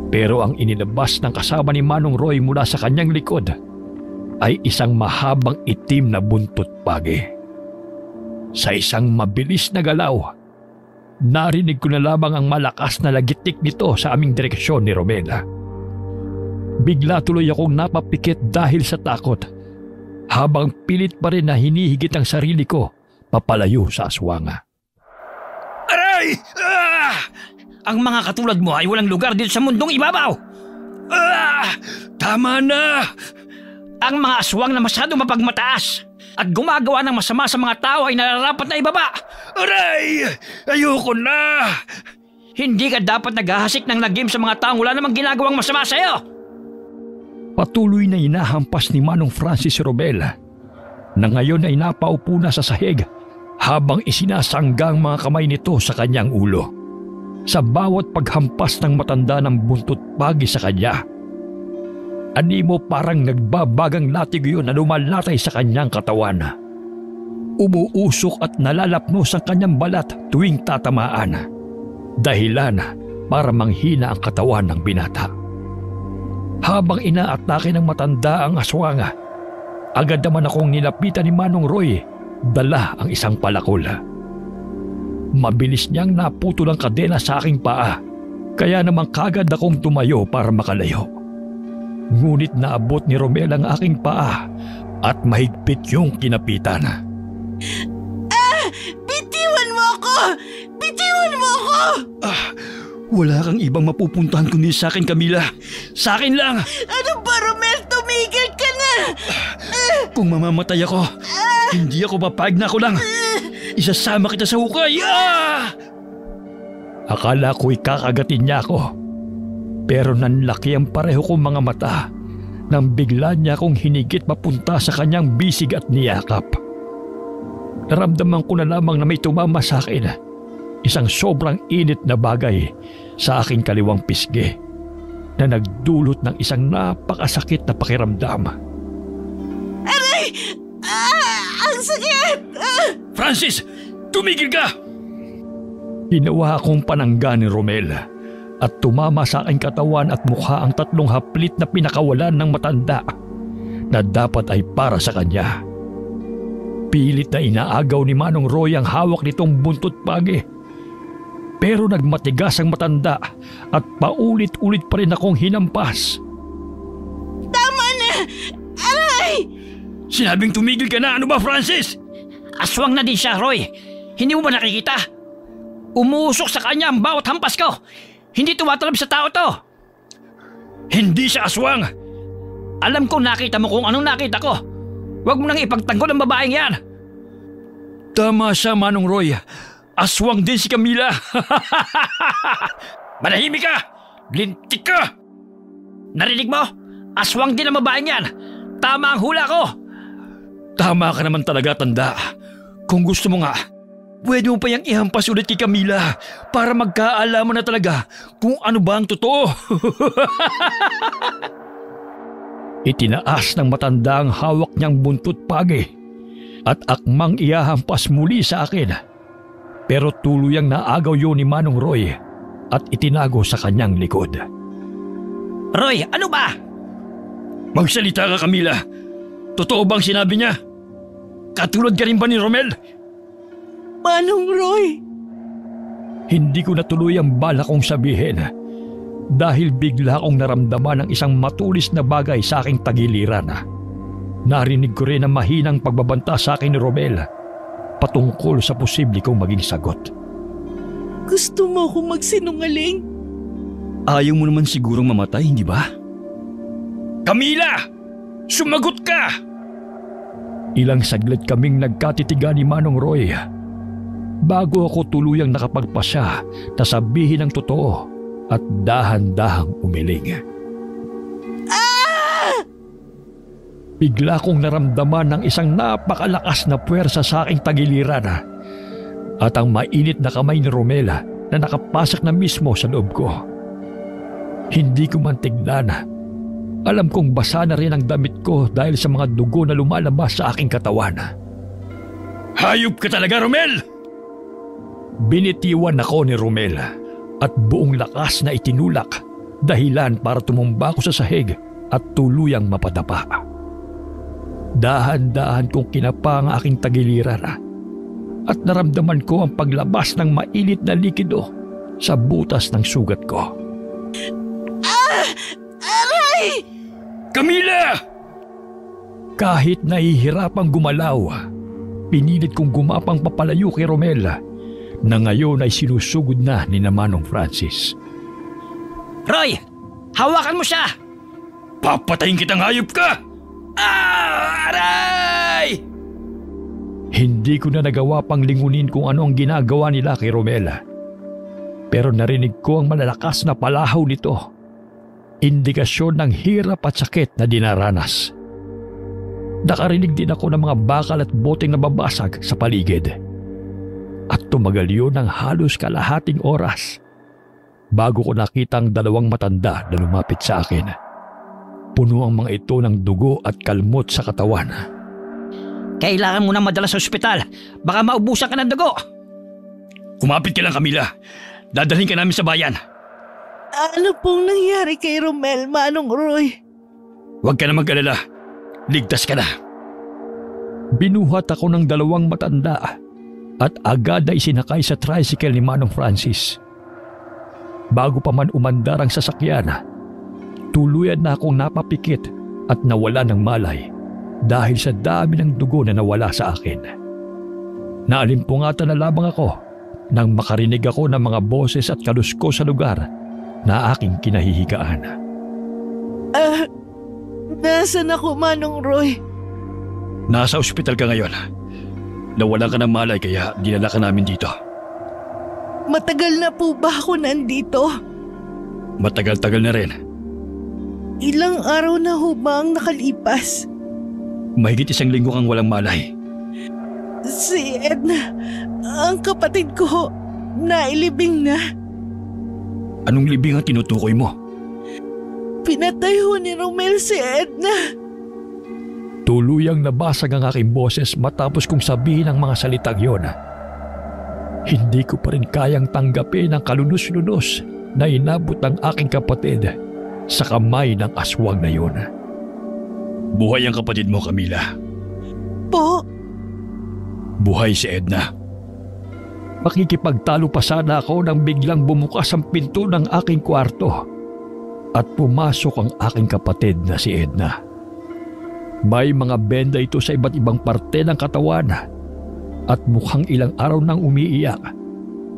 Pero ang inilabas ng kasama ni Manong Roy mula sa kanyang likod ay isang mahabang itim na buntot pagi. Sa isang mabilis na galaw, narinig ko na lamang ang malakas na lagitik nito sa aming direksyon ni Romela. Bigla tuloy akong napapikit dahil sa takot, habang pilit pa rin na hinihigit ang sarili ko papalayo sa aswanga. Aray! Ang mga katulad mo ay walang lugar dito sa mundong ibabaw! Tama na! Ang mga aswang na masyado mapagmataas at gumagawa ng masama sa mga tao ay nararapat na ibaba! Aray! Ayoko na! Hindi ka dapat naghahasik ng lagim sa mga taong wala namang ginagawang masama sa'yo! Patuloy na inahampas ni Manong Francis Robel na ngayon ay napaupo na sa sahig habang isinasangga ang mga kamay nito sa kanyang ulo. Sa bawat paghampas ng matanda ng buntot pagi sa kanya, animo parang nagbabagang latigo yun na lumalatay sa kanyang katawan. Umuusok at nalalapnos ang kanyang balat tuwing tatamaan, dahilan para manghina ang katawan ng binata. Habang inaatake ng matanda ang aswanga, agad naman akong nilapitan ni Manong Roy, dala ang isang palakol. Mabilis niyang naputol ang kadena sa aking paa, kaya naman kagad akong tumayo para makalayo. Ngunit naabot ni Romel ang aking paa at mahigpit yung kinapitan. Bitiwan mo ako! Bitiwan mo ako! Wala kang ibang mapupuntahan kundi sa akin, Camila. Sa akin lang! Ano ba, Romel? Tumigil ka na! Kung mamamatay ako, hindi ako papayag na ako lang. Isasama kita sa hukay! Akala ko'y kakagatin niya ako. Pero nanlaki ang pareho kong mga mata nang bigla niya akong hinigit papunta sa kanyang bisig at niyakap. Naramdaman ko na lamang na may tumama sa akin. Isang sobrang init na bagay sa aking kaliwang pisngi na nagdulot ng isang napakasakit na pakiramdam. Aray! Ang sakit! Francis! Tumigil ka! Ginawa akong panangga ni Romel at tumama sa aking katawan at mukha ang 3 haplit na pinakawalan ng matanda na dapat ay para sa kanya. Pilit na inaagaw ni Manong Roy ang hawak nitong buntot pagi. Pero nagmatigas ang matanda at paulit-ulit pa rin akong hinampas. Tama na! Aray! Sinabing tumigil ka na, ano ba, Francis? Aswang na din siya, Roy. Hindi mo ba nakikita? Umuusok sa kanya ang bawat hampas ko. Hindi tumatalab sa tao to. Hindi siya aswang. Alam ko nakita mo kung anong nakita ko. Huwag mo nang ipagtanggol ang babaeng yan. Tama siya, Manong Roy. Aswang din si Camila. Manahimik ka! Lintik ka! Narinig mo? Aswang din ang babaeng yan. Tama ang hula ko. Tama ka naman talaga, tanda. Kung gusto mo nga, pwede mo pa yang ihampas ulit kay Camila para magkaalaman na talaga kung ano ba ang totoo. Itinaas ng matanda ang hawak niyang buntot pagi at akmang ihahampas muli sa akin. Pero tuluyang naagaw yun ni Manong Roy at itinago sa kanyang likod. Roy, ano ba? Magsalita ka, Camila. Totoo bang sinabi niya? Katulad ka rin ba ni Romel? Manong Roy, Hindi ko natuloy ang bala kong sabihin dahil bigla akong naramdaman ng isang matulis na bagay sa aking tagiliran. Narinig ko rin ang mahinang pagbabanta sa akin ni Romel patungkol sa posible kong maging sagot. gusto mo akong magsinungaling? Ayaw mo naman sigurong mamatay, hindi ba? Camila! Sumagot ka! Ilang saglit kaming nagkatitigan ni Manong Roy bago ako tuluyang nakapagpasya na sabihin ang totoo at dahan-dahang umiling. Bigla kong naramdaman ng isang napakalakas na puwersa sa aking tagiliran at ang mainit na kamay ni Romela na nakapasak na mismo sa loob ko. Hindi ko man tignan. Alam kong basa na rin ang damit ko dahil sa mga dugo na lumalabas sa aking katawan. Hayop ka talaga, Romel! Binitiwan ako ni Romel at buong lakas na itinulak dahilan para tumumba ko sa sahig at tuluyang mapadapa. Dahan-dahan kong kinapa ang aking tagiliran at naramdaman ko ang paglabas ng mainit na likido sa butas ng sugat ko. Aray! Camila! Kahit nahihirapang gumalaw, pinilit kong gumapang papalayo kay Romel na ngayon ay sinusugod na ni Manong Francis. Roy! Hawakan mo siya! Papatayin kitang hayop ka! Aray! Hindi ko na nagawa pang lingunin kung ano ang ginagawa nila kay Romel. Pero narinig ko ang malalakas na palahaw nito. Indikasyon ng hirap at sakit na dinaranas. Nakarinig din ako ng mga bakal at boteng nababasag sa paligid. At tumagal yun ng halos kalahating oras bago ko nakita ang dalawang matanda na lumapit sa akin. Puno ang mga ito ng dugo at kalmot sa katawan. Kailangan mo nang madala sa ospital. Baka maubusan ka ng dugo. Kumapit ka lang, Camila. Dadalhin ka namin sa bayan. Ano pong nangyari kay Romel, Manong Roy? Huwag ka na mag-alala. Ligtas ka na. Binuhat ako ng dalawang matanda at agad na isinakay sa tricycle ni Manong Francis. Bago pa man umandar ang sasakyan, tuluyan na akong napapikit at nawala ng malay dahil sa dami ng dugo na nawala sa akin. Naalimpungatan na lamang ako nang makarinig ako ng mga boses at kalusko sa lugar na aking kinahihigaan. Nasaan ako, Manong Roy? Nasa ospital ka ngayon. Nawalan ka ng malay kaya dinala ka namin dito. Matagal na po ba ako nandito? Matagal-tagal na rin. Ilang araw na ho ba ang nakalipas? Mahigit 1 linggo kang walang malay. Si Edna, ang kapatid ko, nailibing na. Anong libing ang tinutukoy mo? Pinatay ho ni Romel si Edna. Tuluyang nabasag ang aking boses matapos kong sabihin ang mga salitang yon. Hindi ko pa rin kayang tanggapin ang kalunos-lunos na inabot ng aking kapatid sa kamay ng aswang na yon. Buhay ang kapatid mo, Camila. Po? Buhay si Edna. Makikipagtalo pa sana ako nang biglang bumukas ang pinto ng aking kwarto at pumasok ang aking kapatid na si Edna. May mga benda ito sa iba't ibang parte ng katawan at mukhang ilang araw nang umiiyak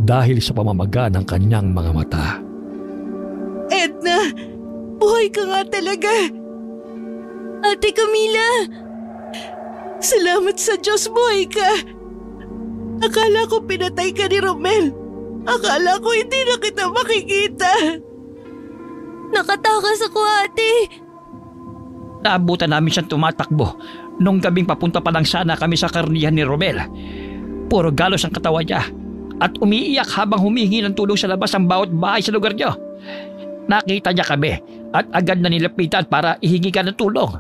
dahil sa pamamaga ng kanyang mga mata. Edna, buhay ka nga talaga. Ate Camila! Salamat sa Diyos, buhay ka. Akala ko pinatay ka ni Romel. Akala ko hindi na kita makikita. Nakatakas ako, ate! Naabutan namin siyang tumatakbo nung gabing papunta pa lang sana kami sa karnihan ni Romel. Puro galos ang katawan niya at umiiyak habang humihingi ng tulong sa labas ang bawat bahay sa lugar niyo. Nakita niya kami at agad na nilapitan para ihingi ka ng tulong.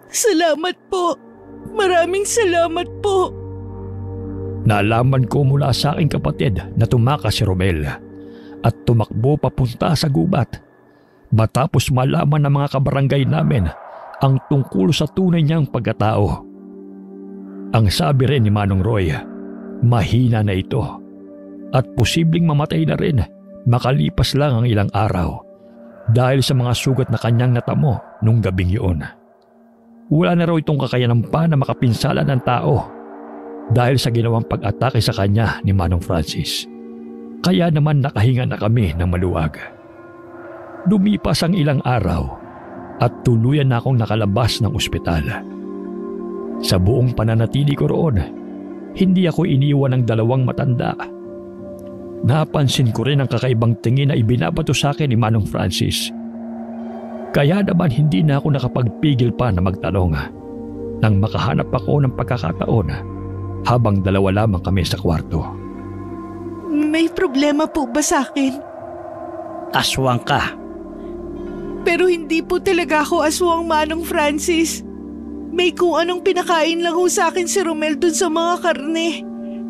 Salamat po, Maraming salamat po. Nalaman ko mula sa aking kapatid na tumakas si Romel at tumakbo papunta sa gubat matapos malaman ng mga kabarangay namin ang tungkol sa tunay niyang pagkatao. Ang sabi rin ni Manong Roy, mahina na ito at posibleng mamatay na rin makalipas lang ang ilang araw dahil sa mga sugat na kanyang natamo nung gabing yun. Wala na raw itong kakayanan pa na makapinsala ng tao dahil sa ginawang pag-atake sa kanya ni Manong Francis. Kaya naman nakahinga na kami ng maluwag. Lumipas ang ilang araw at tuluyan na akong nakalabas ng ospital. Sa buong pananatili ko roon, hindi ako iniwan ng dalawang matanda. Napansin ko rin ang kakaibang tingin na ibinabato sa akin ni Manong Francis. Kaya naman hindi na ako nakapagpigil pa na magtanong nang makahanap ako ng pagkakataon habang dalawa lamang kami sa kwarto. May problema po ba sa akin? Aswang ka. Pero hindi po talaga ako aswang, Manong Francis. May kung anong pinakain lang ho sa akin si Romel dun sa mga karne.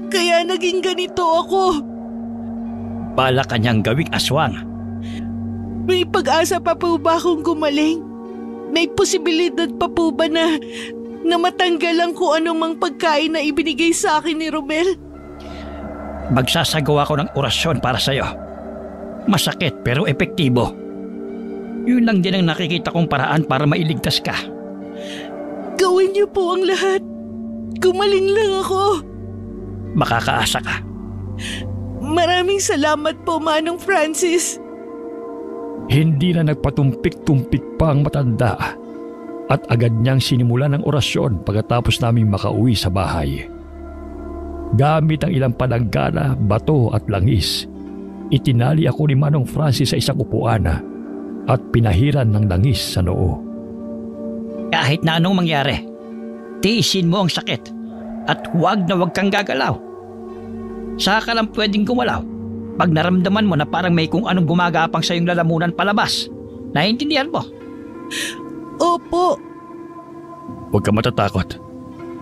Kaya naging ganito ako. Bala kanyang gawing aswang. May pag-asa pa po ba akong gumaling? May posibilidad pa po ba na matanggal ang kung anumang pagkain na ibinigay sa akin ni Romel? Magsasagawa ko ng orasyon para sa'yo. Masakit pero epektibo. Yun lang din ang nakikita kong paraan para mailigtas ka. Gawin niyo po ang lahat. Gumaling lang ako. Makakaasa ka. Maraming salamat po, Manong Francis. Hindi na nagpatumpik-tumpik pa ang matanda at agad niyang sinimulan ng orasyon pagkatapos naming makauwi sa bahay. Gamit ang ilang palanggana, bato at langis, itinali ako ni Manong Francis sa isang upuan at pinahiran ng langis sa noo. Kahit na anong mangyari, tiisin mo ang sakit at huwag na huwag kang gagalaw. Saka lang pwedeng gumalaw pag naramdaman mo na parang may kung anong gumagapang sa iyong lalamunan palabas. Naiintindihan mo? Opo. Huwag ka matatakot.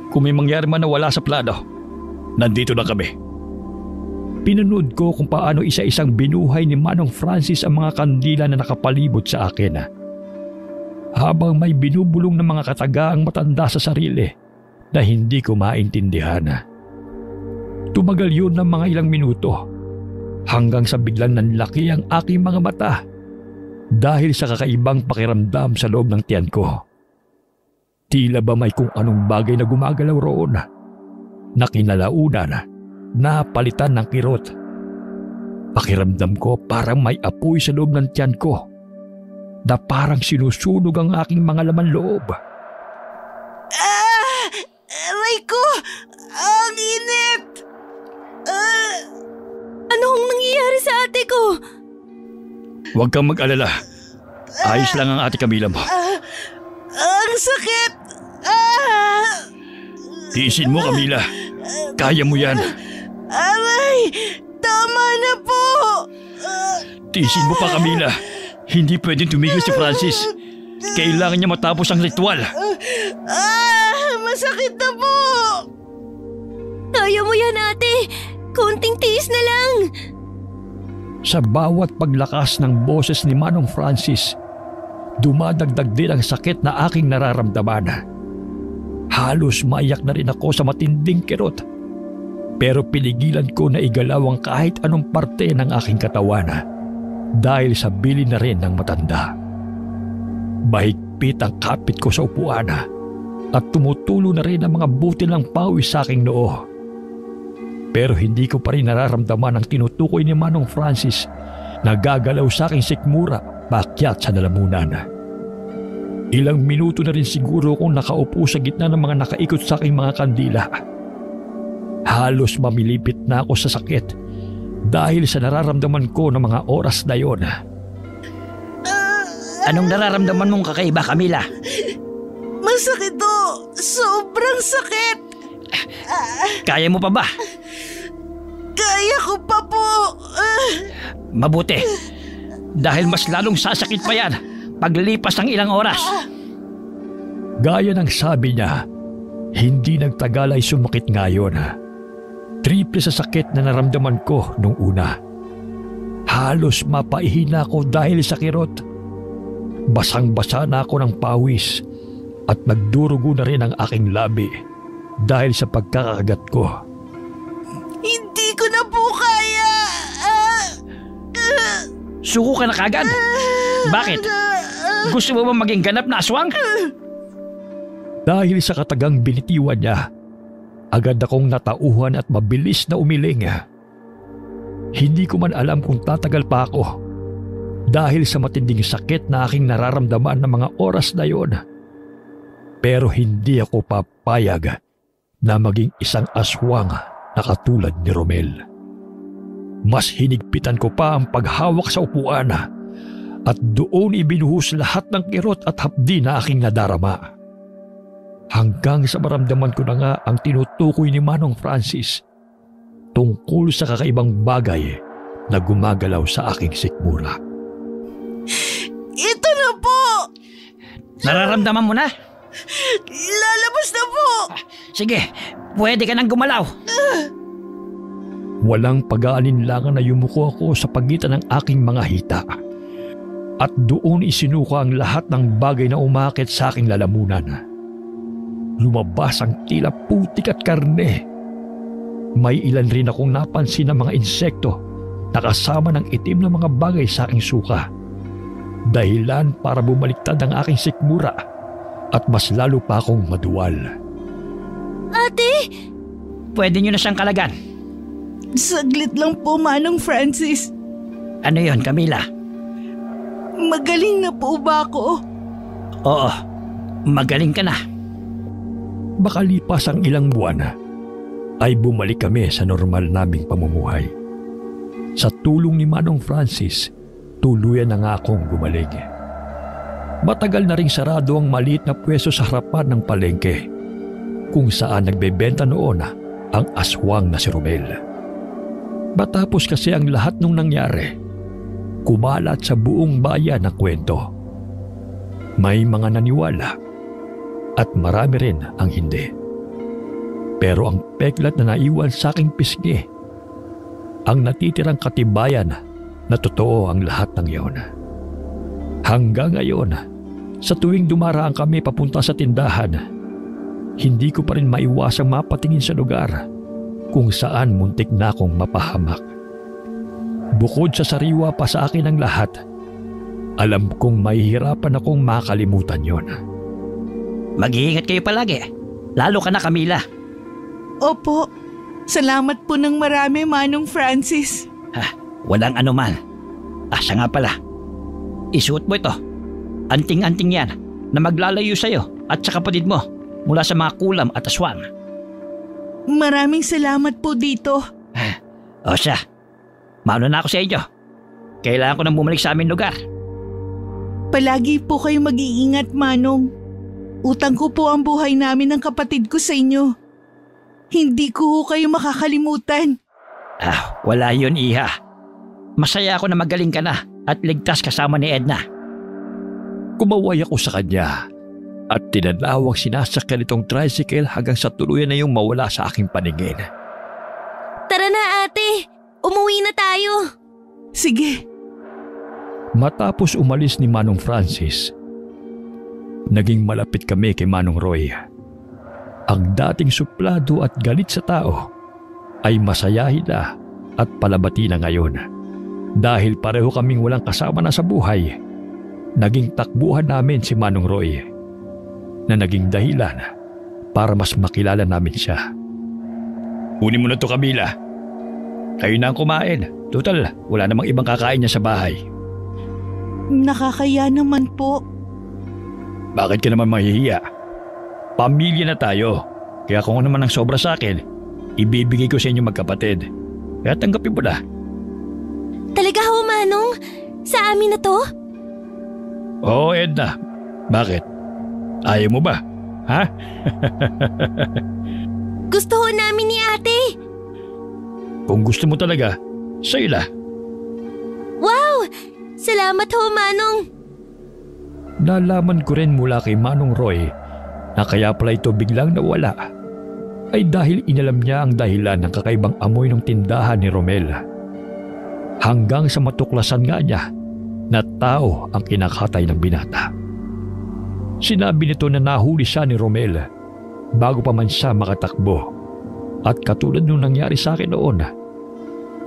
Kung may mangyari man na wala sa plano, nandito na kami. Pinanood ko kung paano isa-isang binuhay ni Manong Francis ang mga kandila na nakapalibot sa akin. Habang may binubulong ng mga katagaang matanda sa sarili na hindi ko maintindihan. Tumagal yun ng mga ilang minuto hanggang sa biglang nanlaki ang aking mga mata dahil sa kakaibang pakiramdam sa loob ng tiyan ko. Tila ba may kung anong bagay na gumagalaw roon na kinalaunan na palitan ng kirot. Pakiramdam ko parang may apoy sa loob ng tiyan ko na parang sinusunog ang aking mga laman loob. Aray ko! Ang init! Anong nangyayari sa ate ko? Huwag kang mag-alala. Ayos lang ang ate Camila mo. Ang sakit! Tiisin mo, Camila. Kaya mo yan. Aray! Tama na po! Tiisin mo pa, Camila. Hindi pwedeng tumigil si Francis. Kailangan niya matapos ang ritual. Masakit na po! Kaya mo yan, ate. Konting tiis na lang. Sa bawat paglakas ng boses ni Manong Francis, dumadagdag din ang sakit na aking nararamdaman. Halos maiyak na rin ako sa matinding kirot. Pero pinigilan ko na igalaw ang kahit anong parte ng aking katawan dahil sa bilin na rin ng matanda. Mahigpit ang kapit ko sa upuan at tumutulo na rin ang mga butil ng pawis sa aking noo. Pero hindi ko pa rin nararamdaman ang tinutukoy ni Manong Francis na gagalaw sa aking sikmura paakyat sa lalamunan. Ilang minuto na rin siguro akong nakaupo sa gitna ng mga nakaikot sa aking mga kandila. Halos mamilipit na ako sa sakit dahil sa nararamdaman ko ng mga oras na yon. Anong nararamdaman mong kakaiba, Camila? Masakit to! Sobrang sakit! Kaya mo pa ba? Kaya ko pa po! Mabuti. Dahil mas lalong sasakit pa yan paglipas ng ilang oras. Gaya ng sabi niya, Hindi nagtagal ay sumakit ngayon. Triple sa sakit na naramdaman ko nung una. Halos mapaihina ako dahil sa kirot. Basang-basa na ako ng pawis at nagdurugo na rin ang aking labi dahil sa pagkakagat ko. Hindi ko na po kaya. Suko ka na kagad? Bakit? Gusto mo ba maging ganap na aswang? Dahil sa katagang binitiwan niya, agad akong natauhan at mabilis na umiling. Hindi ko man alam kung tatagal pa ako dahil sa matinding sakit na aking nararamdaman ng mga oras na yon. Pero hindi ako papayag na maging isang aswang na katulad ni Romel. Mas hinigpitan ko pa ang paghawak sa upuan at doon ibinuhos lahat ng kirot at hapdi na aking nadarama. Hanggang sa maramdaman ko na nga ang tinutukoy ni Manong Francis tungkol sa kakaibang bagay na gumagalaw sa aking sikmura. Ito na po! Nararamdaman mo na? Lalabas na po! Sige, pwede ka nang gumalaw. Walang pag-aalinlangan na yumuko ako sa pagitan ng aking mga hita. At doon isinuka ang lahat ng bagay na umakit sa aking lalamunan. Lumabas ang tila putik at karne. May ilan rin akong napansin na mga insekto na kasama ng itim na mga bagay sa aking suka. Dahilan para bumaliktad ang aking sikmura at mas lalo pa akong maduwal. Ate! Pwede nyo na siyang kalagan. Saglit lang po, Manong Francis. Ano yon, Camila? Magaling na po ba ako? Oo, magaling ka na. Makalipas ang ilang buwan, ay bumalik kami sa normal naming pamumuhay. Sa tulong ni Manong Francis, tuluyan na nga akong gumaling. Matagal na ring sarado ang maliit na pwesto sa harapan ng palengke, kung saan nagbebenta noon ang aswang na si Romel. Matapos kasi ang lahat ng nangyari, kumalat sa buong bayan ang kwento. May mga naniwala at marami rin ang hindi. Pero ang peklat na naiwan sa aking pisngi, ang natitirang katibayan na totoo ang lahat ng iyon. Hanggang ngayon, sa tuwing dumaraan kami papunta sa tindahan, hindi ko pa rin maiwasang mapatingin sa lugar kung saan muntik na akong mapahamak. Bukod sa sariwa pa sa akin ang lahat, alam kong mahihirapan akong makalimutan yon. Mag-iingat kayo palagi. Lalo ka na, Camila. Opo. Salamat po ng marami, Manong Francis. Walang anuman. Siya nga pala. Isuot mo ito. Anting-anting yan na maglalayo sa'yo at sa kapatid mo mula sa mga kulam at aswang. Maraming salamat po dito. O siya, mauna na ako sa inyo. Kailangan ko nang bumalik sa aming lugar. Palagi po kayo mag-iingat, Manong. Utang ko po ang buhay namin ng kapatid ko sa inyo. Hindi ko ho kayo makakalimutan. Wala yun, Iha. Masaya ako na magaling ka na at ligtas kasama ni Edna. Kumaway ako sa kanya at tinanawang sinasakyan itong tricycle hanggang sa tuluyan na yung mawala sa aking paningin. Tara na, ate! Umuwi na tayo! Sige. Matapos umalis ni Manong Francis, naging malapit kami kay Manong Roy. Ang dating suplado at galit sa tao ay masayahin na at palabati na ngayon. Dahil pareho kaming walang kasama na sa buhay, naging takbuhan namin si Manong Roy na naging dahilan para mas makilala namin siya. Kunin mo na to, Camila. Kayo na ang kumain. Total, wala namang ibang kakain niya sa bahay. Nakakaya naman po. Bakit ka naman mahihiya? Pamilya na tayo. Kaya kung ano man ang sobra sa akin, ibibigay ko sa inyo magkapatid. Kaya tanggapin mo na. Talaga ho, Manong? Sa amin na to? Oo, Edna. Bakit? Ayaw mo ba? Ha? Gusto ho namin ni ate. Kung gusto mo talaga, sa'yo na. Wow! Salamat ho, Manong. Nalaman ko rin mula kay Manong Roy na kaya pala ito biglang nawala ay dahil inalam niya ang dahilan ng kakaibang amoy ng tindahan ni Romel. Hanggang sa matuklasan nga niya na tao ang kinakatay ng binata. Sinabi nito na nahuli siya ni Romel bago pa man siya makatakbo. At katulad nung nangyari sa akin noon,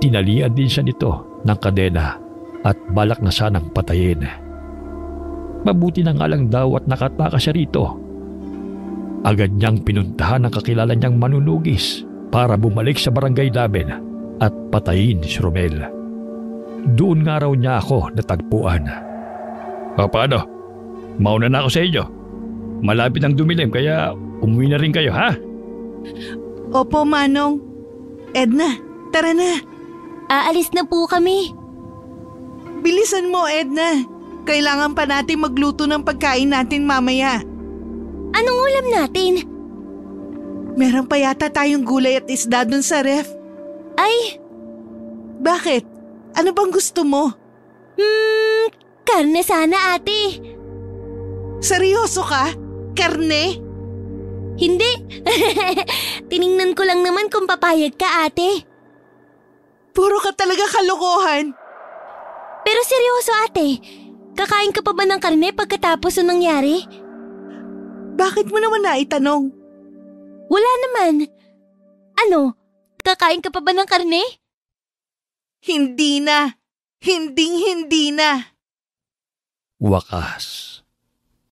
tinalian din siya nito ng kadena at balak na siya ng patayin. Mabuti na nga lang daw at nakatakas siya rito. Agad niyang pinuntahan ang kakilala niyang manunugis para bumalik sa barangay namin at patayin si Romel. Doon nga raw niya ako natagpuan. O paano? Mauna na ako sa inyo. Malapit ang dumilim kaya umuwi na rin kayo, ha? Opo, Manong. Edna, tara na. Aalis na po kami. Bilisan mo, Edna. Kailangan pa natin magluto ng pagkain natin mamaya. Anong ulam natin? Meron pa yata tayong gulay at isda dun sa ref. Ay, Bakit? Ano bang gusto mo? karne sana ate. Seryoso ka? Karne? Hindi. Tiningnan ko lang naman kung papayag ka ate. Puro ka talaga kalokohan. Pero seryoso ate, kakain ka pa ba ng karne pagkatapos ng nangyari? Bakit mo naman naitanong? Wala naman. Ano, kakain ka pa ba ng karne? Hindi na. Hindi na. Wakas.